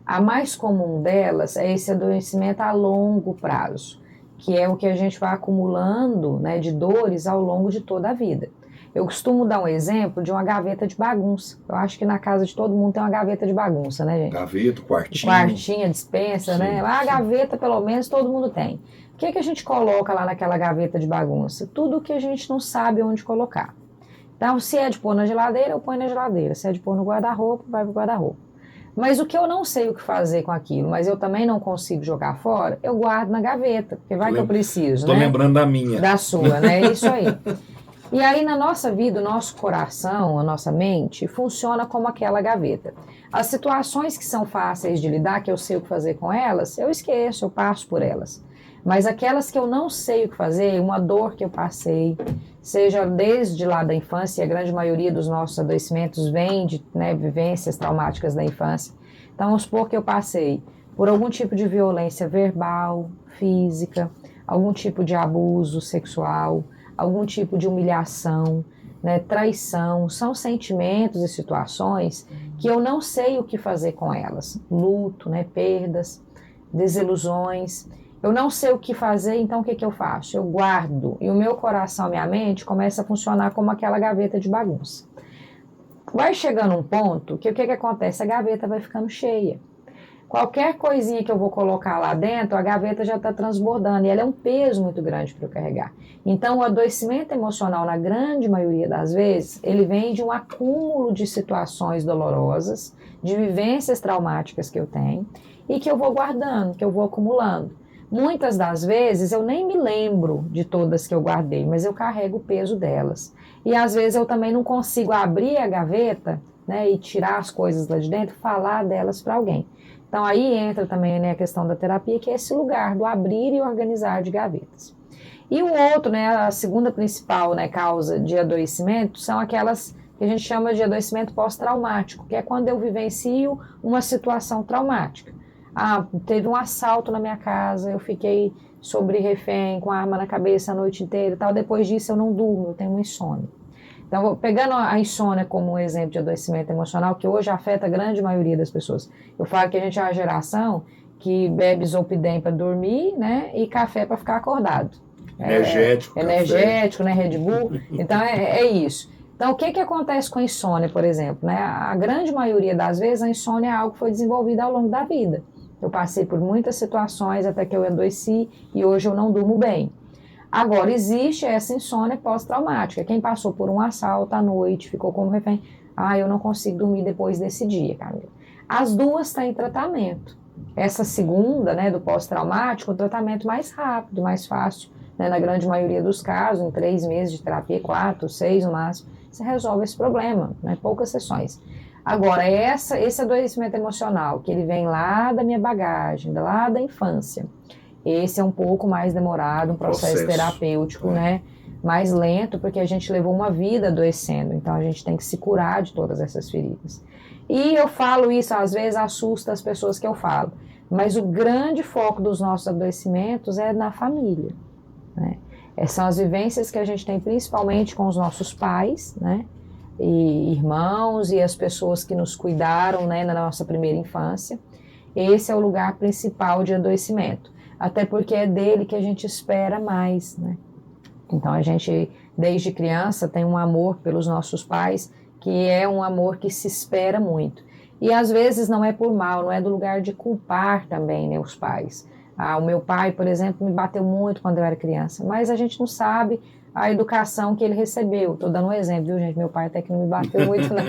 [SPEAKER 5] A mais comum delas é esse adoecimento a longo prazo, que é o que a gente vai acumulando, né, de dores ao longo de toda a vida. Eu costumo dar um exemplo de uma gaveta de bagunça. Eu acho que na casa de todo mundo tem uma gaveta de bagunça, né, gente?
[SPEAKER 4] Gaveta, quartinho.
[SPEAKER 5] Quartinha, despensa, né? Lá a gaveta, pelo menos, todo mundo tem. O que a gente coloca lá naquela gaveta de bagunça? Tudo que a gente não sabe onde colocar. Então, se é de pôr na geladeira, eu ponho na geladeira. Se é de pôr no guarda-roupa, vai pro guarda-roupa. Mas o que eu não sei o que fazer com aquilo, mas eu também não consigo jogar fora, eu guardo na gaveta, porque vai que eu preciso,
[SPEAKER 4] né? Estou lembrando da minha.
[SPEAKER 5] Da sua, né? É isso aí. E aí, na nossa vida, o nosso coração, a nossa mente, funciona como aquela gaveta. As situações que são fáceis de lidar, que eu sei o que fazer com elas, eu esqueço, eu passo por elas. Mas aquelas que eu não sei o que fazer, uma dor que eu passei, seja desde lá da infância, e a grande maioria dos nossos adoecimentos vem de vivências traumáticas da infância. Então, vamos supor que eu passei por algum tipo de violência verbal, física, algum tipo de abuso sexual, algum tipo de humilhação, né, traição, são sentimentos e situações que eu não sei o que fazer com elas. Luto, né, perdas, desilusões. Eu não sei o que fazer, então o que eu faço? Eu guardo, e o meu coração, minha mente, começa a funcionar como aquela gaveta de bagunça. Vai chegando um ponto que o que acontece? A gaveta vai ficando cheia. Qualquer coisinha que eu vou colocar lá dentro, a gaveta já está transbordando, e ela é um peso muito grande para eu carregar. Então, o adoecimento emocional, na grande maioria das vezes, ele vem de um acúmulo de situações dolorosas, de vivências traumáticas que eu tenho, e que eu vou guardando, que eu vou acumulando. Muitas das vezes eu nem me lembro de todas que eu guardei, mas eu carrego o peso delas. E às vezes eu também não consigo abrir a gaveta, né, e tirar as coisas lá de dentro, falar delas para alguém. Então aí entra também, né, a questão da terapia, que é esse lugar do abrir e organizar de gavetas. E o outro, né, a segunda principal, né, causa de adoecimento são aquelas que a gente chama de adoecimento pós-traumático, que é quando eu vivencio uma situação traumática. Teve um assalto na minha casa, eu fiquei sobre refém, com a arma na cabeça a noite inteira e tal. Depois disso eu não durmo, eu tenho uma insônia. Então, pegando a insônia como um exemplo de adoecimento emocional, que hoje afeta a grande maioria das pessoas. Eu falo que a gente é uma geração que bebe Zolpidem para dormir, né, e café para ficar acordado.
[SPEAKER 4] Energético.
[SPEAKER 5] Energético, né, Red Bull. Então, é isso. Então, o que acontece com a insônia, por exemplo? Né? A grande maioria das vezes, a insônia é algo que foi desenvolvido ao longo da vida. Eu passei por muitas situações até que eu adoeci e hoje eu não durmo bem. Agora, existe essa insônia pós-traumática. Quem passou por um assalto à noite, ficou como refém, eu não consigo dormir depois desse dia, Camila. As duas têm tratamento. Essa segunda, né, do pós-traumático, o tratamento mais rápido, mais fácil, né, na grande maioria dos casos, em 3 meses de terapia, 4, 6 no máximo, você resolve esse problema, né, poucas sessões. Agora, esse adoecimento emocional, que ele vem lá da minha bagagem, lá da infância, esse é um pouco mais demorado, um processo terapêutico, né, mais lento, porque a gente levou uma vida adoecendo, então a gente tem que se curar de todas essas feridas. E eu falo isso, às vezes assusta as pessoas que eu falo, mas o grande foco dos nossos adoecimentos é na família, né? São as vivências que a gente tem principalmente com os nossos pais, né, e irmãos e as pessoas que nos cuidaram, né, na nossa primeira infância. Esse é o lugar principal de adoecimento, até porque é dele que a gente espera mais, né? Então a gente, desde criança, tem um amor pelos nossos pais, que é um amor que se espera muito. E às vezes não é por mal, não é do lugar de culpar também, né, os pais. O meu pai, por exemplo, me bateu muito quando eu era criança, mas a gente não sabe a educação que ele recebeu. Estou dando um exemplo, viu, gente? Meu pai até que não me bateu muito, não.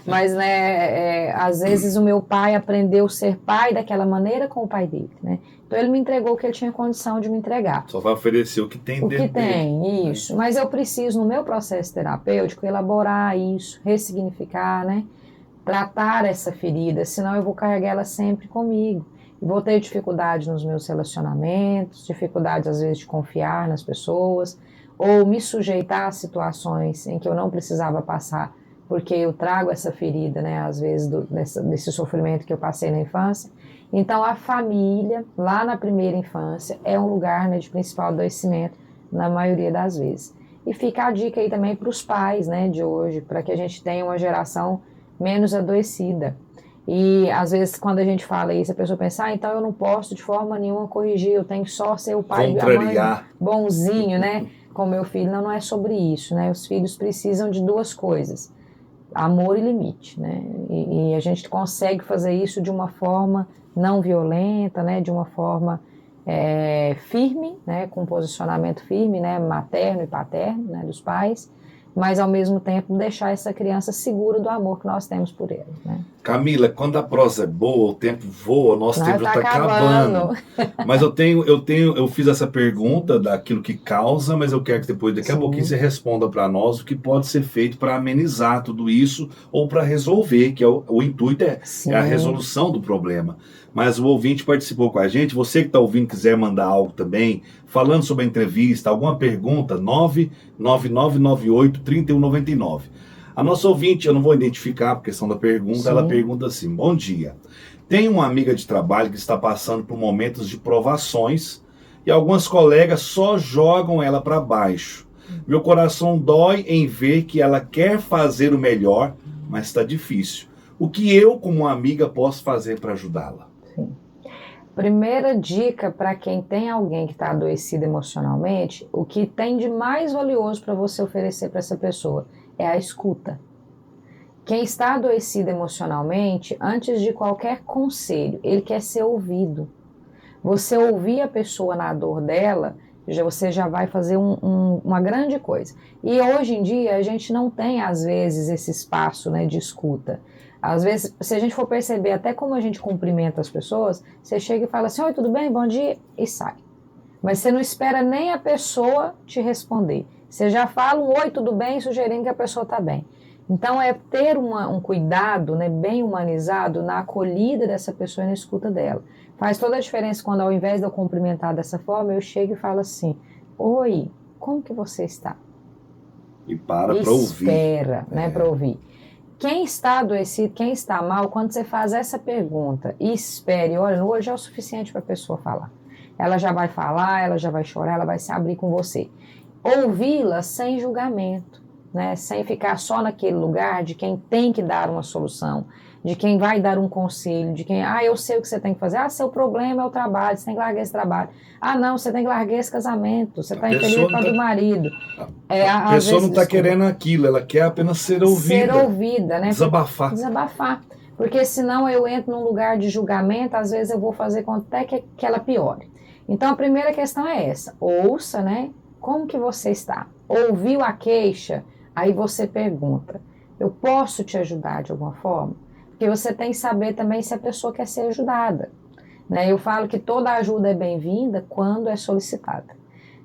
[SPEAKER 5] Mas, né, às vezes o meu pai aprendeu a ser pai daquela maneira com o pai dele, né? Então ele me entregou o que ele tinha condição de me entregar.
[SPEAKER 4] Só vai oferecer o que tem dentro dele. O que tem,
[SPEAKER 5] isso. Mas eu preciso, no meu processo terapêutico, elaborar isso, ressignificar, né? Tratar essa ferida, senão eu vou carregar ela sempre comigo. Vou ter dificuldade nos meus relacionamentos, dificuldade às vezes de confiar nas pessoas, ou me sujeitar a situações em que eu não precisava passar, porque eu trago essa ferida, né, às vezes desse sofrimento que eu passei na infância. Então a família, lá na primeira infância, é um lugar, né, de principal adoecimento na maioria das vezes. E fica a dica aí também para os pais, né, de hoje, para que a gente tenha uma geração menos adoecida. E às vezes quando a gente fala isso, a pessoa pensa, então eu não posso de forma nenhuma corrigir, eu tenho que só ser o pai e a mãe bonzinho, né, com meu filho. Não, não é sobre isso, né, os filhos precisam de 2 coisas, amor e limite, né, e a gente consegue fazer isso de uma forma não violenta, né, de uma forma firme, né, com posicionamento firme, né, materno e paterno, né, dos pais, mas ao mesmo tempo deixar essa criança segura do amor que nós temos por ele, né?
[SPEAKER 4] Camila, quando a prosa é boa, o tempo voa, nosso tempo já está acabando. Mas eu fiz essa pergunta daquilo que causa, mas eu quero que depois, daqui a pouquinho, você responda para nós o que pode ser feito para amenizar tudo isso ou para resolver, que o intuito é a resolução do problema. Mas o ouvinte participou com a gente. Você que está ouvindo, quiser mandar algo também, falando sobre a entrevista, alguma pergunta, 99998-3199. A nossa ouvinte, eu não vou identificar por questão da pergunta, ela pergunta assim: bom dia, tenho uma amiga de trabalho que está passando por momentos de provações e algumas colegas só jogam ela para baixo. Meu coração dói em ver que ela quer fazer o melhor, mas está difícil. O que eu, como uma amiga, posso fazer para ajudá-la?
[SPEAKER 5] Primeira dica para quem tem alguém que está adoecido emocionalmente, o que tem de mais valioso para você oferecer para essa pessoa é a escuta. Quem está adoecido emocionalmente, antes de qualquer conselho, ele quer ser ouvido. Você ouvir a pessoa na dor dela, você já vai fazer uma grande coisa. E hoje em dia a gente não tem, às vezes, esse espaço, né, de escuta. Às vezes, se a gente for perceber até como a gente cumprimenta as pessoas, você chega e fala assim, oi, tudo bem? Bom dia, e sai. Mas você não espera nem a pessoa te responder. Você já fala um oi, tudo bem, sugerindo que a pessoa está bem. Então, é ter um cuidado, né, bem humanizado na acolhida dessa pessoa e na escuta dela. Faz toda a diferença quando, ao invés de eu cumprimentar dessa forma, eu chego e falo assim, oi, como que você está?
[SPEAKER 4] E para ouvir.
[SPEAKER 5] Espera, né, para ouvir. Quem está adoecido, quem está mal, quando você faz essa pergunta e espere, olha, no olho já é o suficiente para a pessoa falar. Ela já vai falar, ela já vai chorar, ela vai se abrir com você. Ouvi-la sem julgamento, né? Sem ficar só naquele lugar de quem tem que dar uma solução, de quem vai dar um conselho, de quem, eu sei o que você tem que fazer, seu problema é o trabalho, você tem que largar esse trabalho. Não, você tem que largar esse casamento, você está infeliz por causa do marido.
[SPEAKER 4] A pessoa não está querendo aquilo, ela quer apenas ser ouvida.
[SPEAKER 5] Ser ouvida, né?
[SPEAKER 4] Desabafar.
[SPEAKER 5] Desabafar. Porque senão eu entro num lugar de julgamento, às vezes eu vou fazer com até que ela piore. Então a primeira questão é essa, ouça, né? Como que você está? Ouviu a queixa? Aí você pergunta, eu posso te ajudar de alguma forma? Porque você tem que saber também se a pessoa quer ser ajudada. Né? Eu falo que toda ajuda é bem-vinda quando é solicitada.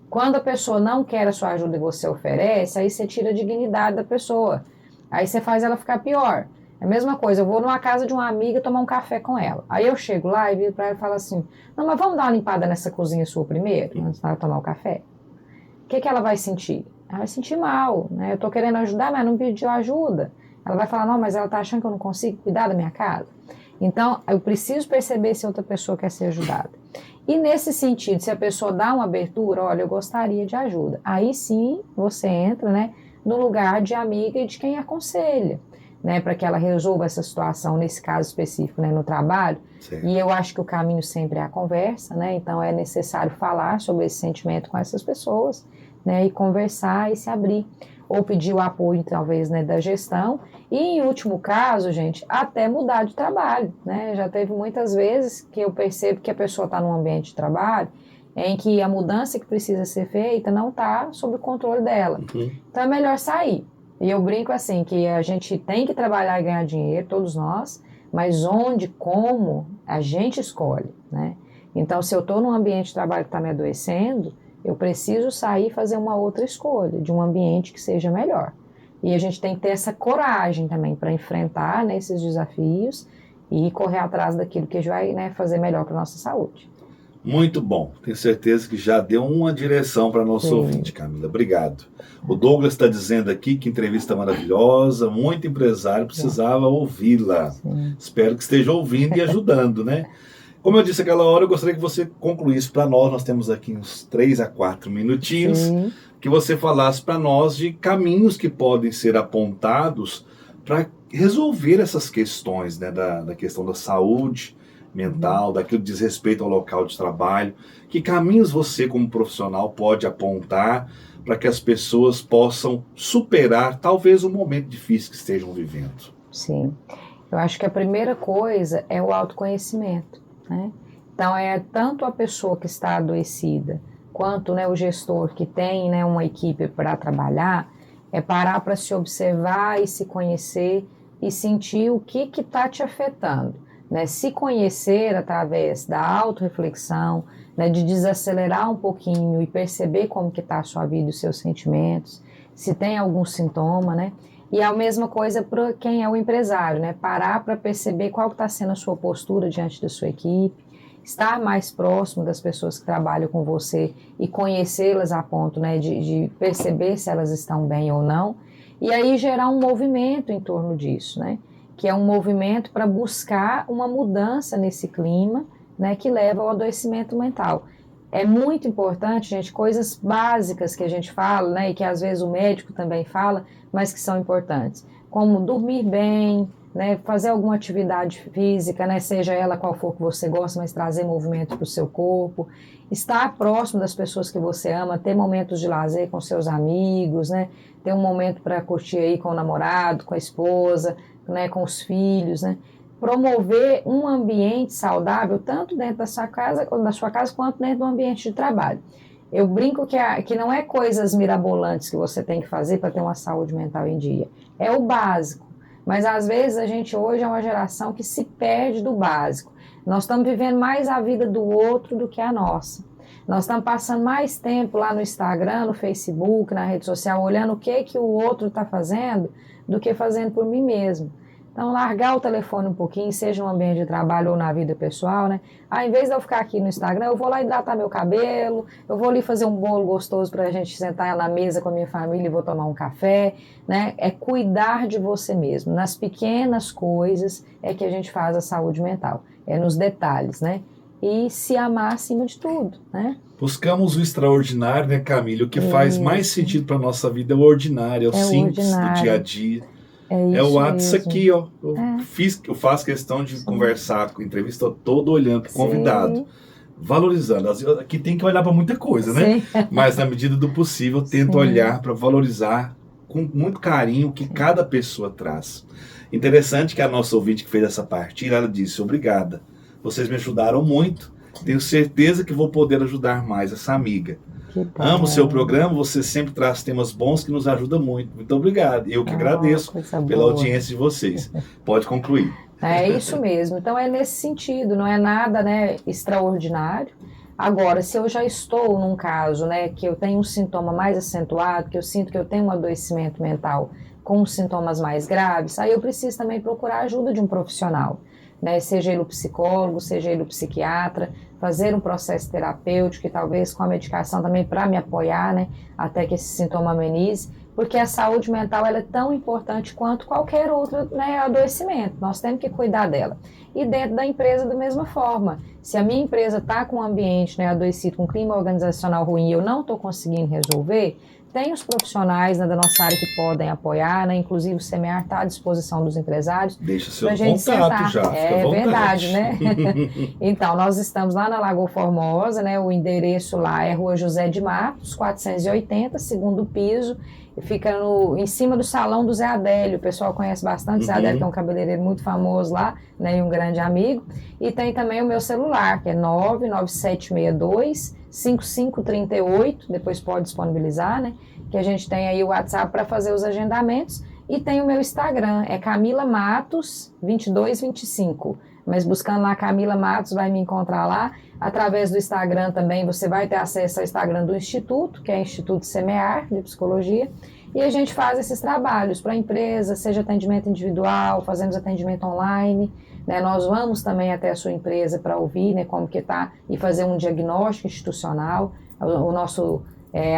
[SPEAKER 5] Quando a pessoa não quer a sua ajuda e você oferece, aí você tira a dignidade da pessoa. Aí você faz ela ficar pior. É a mesma coisa, eu vou numa casa de uma amiga tomar um café com ela. Aí eu chego lá e viro para ela e falo assim, não, mas vamos dar uma limpada nessa cozinha sua primeiro, antes de ela tomar o café? O que ela vai sentir? Ela vai sentir mal, né? Eu tô querendo ajudar, mas não pediu ajuda. Ela vai falar, não, mas ela tá achando que eu não consigo cuidar da minha casa. Então, eu preciso perceber se outra pessoa quer ser ajudada. E nesse sentido, se a pessoa dá uma abertura, olha, eu gostaria de ajuda. Aí sim, você entra, né, no lugar de amiga e de quem aconselha, né, para que ela resolva essa situação, nesse caso específico, né, no trabalho. Sim. E eu acho que o caminho sempre é a conversa, né, então é necessário falar sobre esse sentimento com essas pessoas, né, e conversar e se abrir. Ou pedir o apoio, talvez, né, da gestão. E, em último caso, gente, até mudar de trabalho, né? Já teve muitas vezes que eu percebo que a pessoa está num ambiente de trabalho em que a mudança que precisa ser feita não está sob o controle dela. Uhum. Então, é melhor sair. E eu brinco assim, que a gente tem que trabalhar e ganhar dinheiro, todos nós, mas onde, como, a gente escolhe, né? Então, se eu estou num ambiente de trabalho que está me adoecendo, eu preciso sair e fazer uma outra escolha, de um ambiente que seja melhor. E a gente tem que ter essa coragem também para enfrentar, né, esses desafios e correr atrás daquilo que vai, né, fazer melhor para a nossa saúde.
[SPEAKER 4] Muito bom. Tenho certeza que já deu uma direção para nosso ouvinte, Camila. Obrigado. O Douglas está dizendo aqui que entrevista maravilhosa, muito empresário, precisava ouvi-la. Espero que esteja ouvindo e ajudando, né? Como eu disse aquela hora, eu gostaria que você concluísse para nós, nós temos aqui uns 3 a 4 minutinhos, que você falasse para nós de caminhos que podem ser apontados para resolver essas questões, né, da questão da saúde mental, daquilo que diz respeito ao local de trabalho. Que caminhos você, como profissional, pode apontar para que as pessoas possam superar talvez o momento difícil que estejam vivendo?
[SPEAKER 5] Sim, eu acho que a primeira coisa é o autoconhecimento. Né? Então é tanto a pessoa que está adoecida quanto, né, o gestor que tem, né, uma equipe para trabalhar, é parar para se observar e se conhecer e sentir o que está te afetando, né? Se conhecer através da autorreflexão, né, de desacelerar um pouquinho e perceber como que está a sua vida e os seus sentimentos, se tem algum sintoma, né? E a mesma coisa para quem é o empresário, né? Parar para perceber qual está sendo a sua postura diante da sua equipe, estar mais próximo das pessoas que trabalham com você e conhecê-las a ponto, né, de perceber se elas estão bem ou não, e aí gerar um movimento em torno disso, né? Que é um movimento para buscar uma mudança nesse clima, né, que leva ao adoecimento mental. É muito importante, gente, coisas básicas que a gente fala, né, e que às vezes o médico também fala, mas que são importantes, como dormir bem, né, fazer alguma atividade física, né, seja ela qual for que você gosta, mas trazer movimento para o seu corpo, estar próximo das pessoas que você ama, ter momentos de lazer com seus amigos, né, ter um momento para curtir aí com o namorado, com a esposa, né, com os filhos, né, promover um ambiente saudável tanto dentro da sua casa quanto dentro do ambiente de trabalho. Eu brinco que não é coisas mirabolantes que você tem que fazer para ter uma saúde mental em dia, é o básico. Mas às vezes a gente hoje é uma geração que se perde do básico. Nós estamos vivendo mais a vida do outro do que a nossa. Nós estamos passando mais tempo lá no Instagram, no Facebook, na rede social, olhando o que o outro está fazendo, do que fazendo por mim mesmo. Então, largar o telefone um pouquinho, seja no ambiente de trabalho ou na vida pessoal, né? Ao invés de eu ficar aqui no Instagram, eu vou lá hidratar meu cabelo, eu vou ali fazer um bolo gostoso para a gente sentar na mesa com a minha família e vou tomar um café, né? É cuidar de você mesmo. Nas pequenas coisas é que a gente faz a saúde mental, é nos detalhes, né? E se amar acima de tudo, né?
[SPEAKER 4] Buscamos o extraordinário, né, Camila? O que faz mais sentido para a nossa vida é o ordinário, é o simples do dia a dia. É o ato aqui, ó. Eu faço questão de conversar com o entrevista todo olhando para o convidado, valorizando. Aqui tem que olhar para muita coisa, né? Mas na medida do possível, eu tento olhar para valorizar com muito carinho o que cada pessoa traz. Interessante que a nossa ouvinte que fez essa partilha, ela disse: obrigada, vocês me ajudaram muito, tenho certeza que vou poder ajudar mais essa amiga. Amo o seu programa, você sempre traz temas bons que nos ajudam muito. Muito obrigado. Eu que agradeço pela audiência de vocês. Pode concluir.
[SPEAKER 5] É isso mesmo. Então é nesse sentido, não é nada, né, extraordinário. Agora, se eu já estou num caso, né, que eu tenho um sintoma mais acentuado, que eu sinto que eu tenho um adoecimento mental com sintomas mais graves, aí eu preciso também procurar a ajuda de um profissional, né, seja ele o psicólogo, seja ele o psiquiatra, fazer um processo terapêutico e talvez com a medicação também para me apoiar, né, até que esse sintoma amenize, porque a saúde mental ela é tão importante quanto qualquer outro, né, adoecimento, nós temos que cuidar dela. E dentro da empresa da mesma forma, se a minha empresa está com um ambiente, né, adoecido, com um clima organizacional ruim e eu não estou conseguindo resolver, tem os profissionais, né, da nossa área que podem apoiar, né, inclusive o Semear está à disposição dos empresários.
[SPEAKER 4] Deixa seu contato já,
[SPEAKER 5] é verdade, né? Então, nós estamos lá na Lagoa Formosa, né, o endereço lá é Rua José de Matos, 480, segundo piso, fica em cima do salão do Zé Adélio, o pessoal conhece bastante o Zé Adélio, que é um cabeleireiro muito famoso lá, né, e um grande amigo, e tem também o meu celular, que é 99762-5538, depois pode disponibilizar, né, que a gente tem aí o WhatsApp para fazer os agendamentos, e tem o meu Instagram, é Camila Matos 2225, mas buscando lá Camila Matos vai me encontrar lá. Através do Instagram também você vai ter acesso ao Instagram do Instituto, que é Instituto Semear de Psicologia, e a gente faz esses trabalhos para a empresa, seja atendimento individual, fazemos atendimento online, né? Nós vamos também até a sua empresa para ouvir, né, como que está e fazer um diagnóstico institucional. O nosso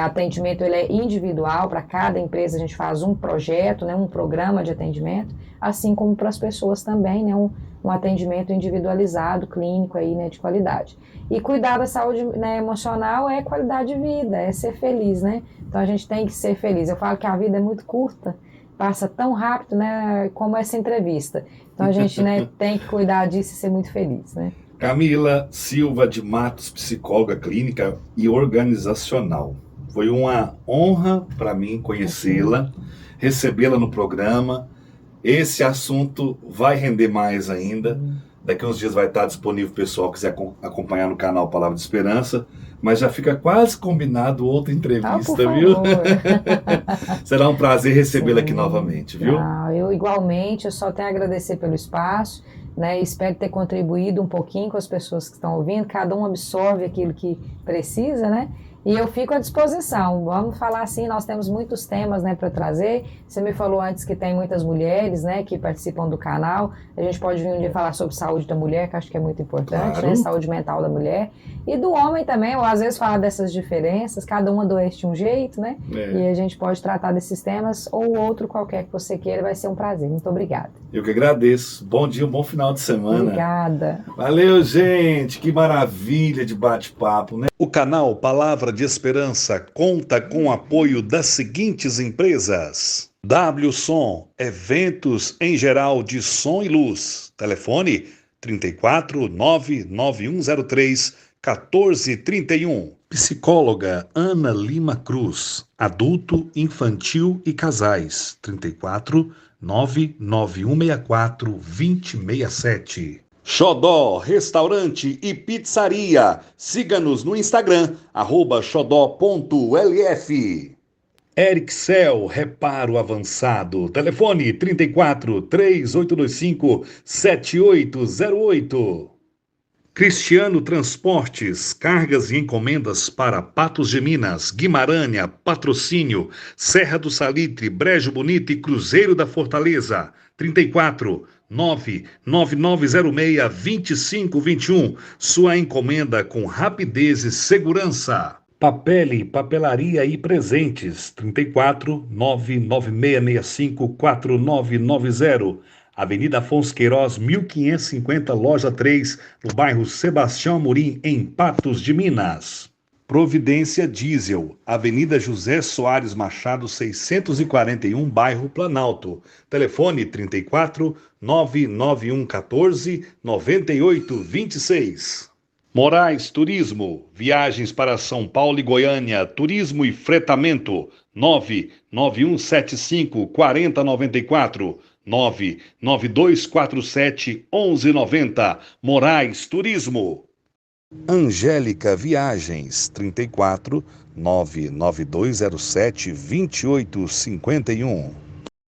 [SPEAKER 5] atendimento ele é individual, para cada empresa a gente faz um projeto, né, um programa de atendimento, assim como para as pessoas também, né, um atendimento individualizado, clínico aí, né, de qualidade. E cuidar da saúde, né, emocional é qualidade de vida, é ser feliz, né? Então a gente tem que ser feliz. Eu falo que a vida é muito curta, passa tão rápido, né, como essa entrevista. Então a gente, né, tem que cuidar disso e ser muito feliz, né?
[SPEAKER 4] Camila Silva de Matos, psicóloga clínica e organizacional. Foi uma honra para mim conhecê-la, recebê-la no programa. Esse assunto vai render mais ainda. Daqui uns dias vai estar disponível, o pessoal quiser acompanhar no canal Palavra de Esperança. Mas já fica quase combinado outra entrevista, viu? Será um prazer recebê-la aqui novamente, viu?
[SPEAKER 5] Eu igualmente, eu só tenho a agradecer pelo espaço, né? Espero ter contribuído um pouquinho com as pessoas que estão ouvindo. Cada um absorve aquilo que precisa, né? E eu fico à disposição. Vamos falar assim, nós temos muitos temas, né, para trazer. Você me falou antes que tem muitas mulheres, né, que participam do canal. A gente pode vir um dia falar sobre saúde da mulher, que acho que é muito importante,
[SPEAKER 4] claro,
[SPEAKER 5] né, saúde mental da mulher. E do homem também, ou às vezes falar dessas diferenças, cada um adoece de um jeito, né? E a gente pode tratar desses temas ou outro qualquer que você queira, vai ser um prazer. Muito obrigada.
[SPEAKER 4] Eu que agradeço. Bom dia, um bom final de semana.
[SPEAKER 5] Obrigada.
[SPEAKER 4] Valeu, gente. Que maravilha de bate-papo, né?
[SPEAKER 3] O canal Palavra de Esperança conta com o apoio das seguintes empresas: W Som, eventos em geral de som e luz. Telefone 34 99103 1431. Psicóloga Ana Lima Cruz, adulto, infantil e casais. 34 99164 2067. Xodó, restaurante e pizzaria. Siga-nos no Instagram, @xodó.lf. Ericel, reparo avançado. Telefone 34 3825 7808. Cristiano Transportes, cargas e encomendas para Patos de Minas, Guimarães, Patrocínio, Serra do Salitre, Brejo Bonito e Cruzeiro da Fortaleza. 34 99906 2521. Sua encomenda com rapidez e segurança. Papele, papelaria e presentes. 34 99665 4990. Avenida Afonso Queiroz, 1550, loja 3, no bairro Sebastião Amorim, em Patos de Minas. Providência Diesel, Avenida José Soares Machado, 641, bairro Planalto. Telefone 34 99114 9826. Moraes Turismo, viagens para São Paulo e Goiânia, turismo e fretamento. 99175 4094. 99247 1190. Moraes Turismo. Angélica Viagens, 34 99207 2851.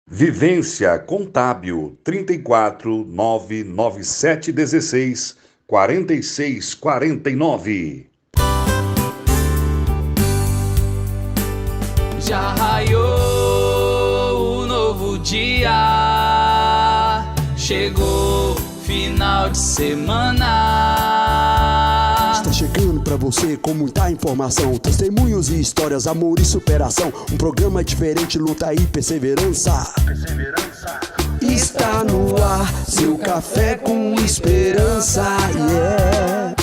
[SPEAKER 3] Vivência Contábil, 34 99716 4649.
[SPEAKER 1] Já raiou o novo dia, chegou final de semana.
[SPEAKER 2] Está chegando pra você com muita informação, testemunhos e histórias, amor e superação. Um programa diferente, luta e perseverança. Está no ar, seu café com esperança, yeah.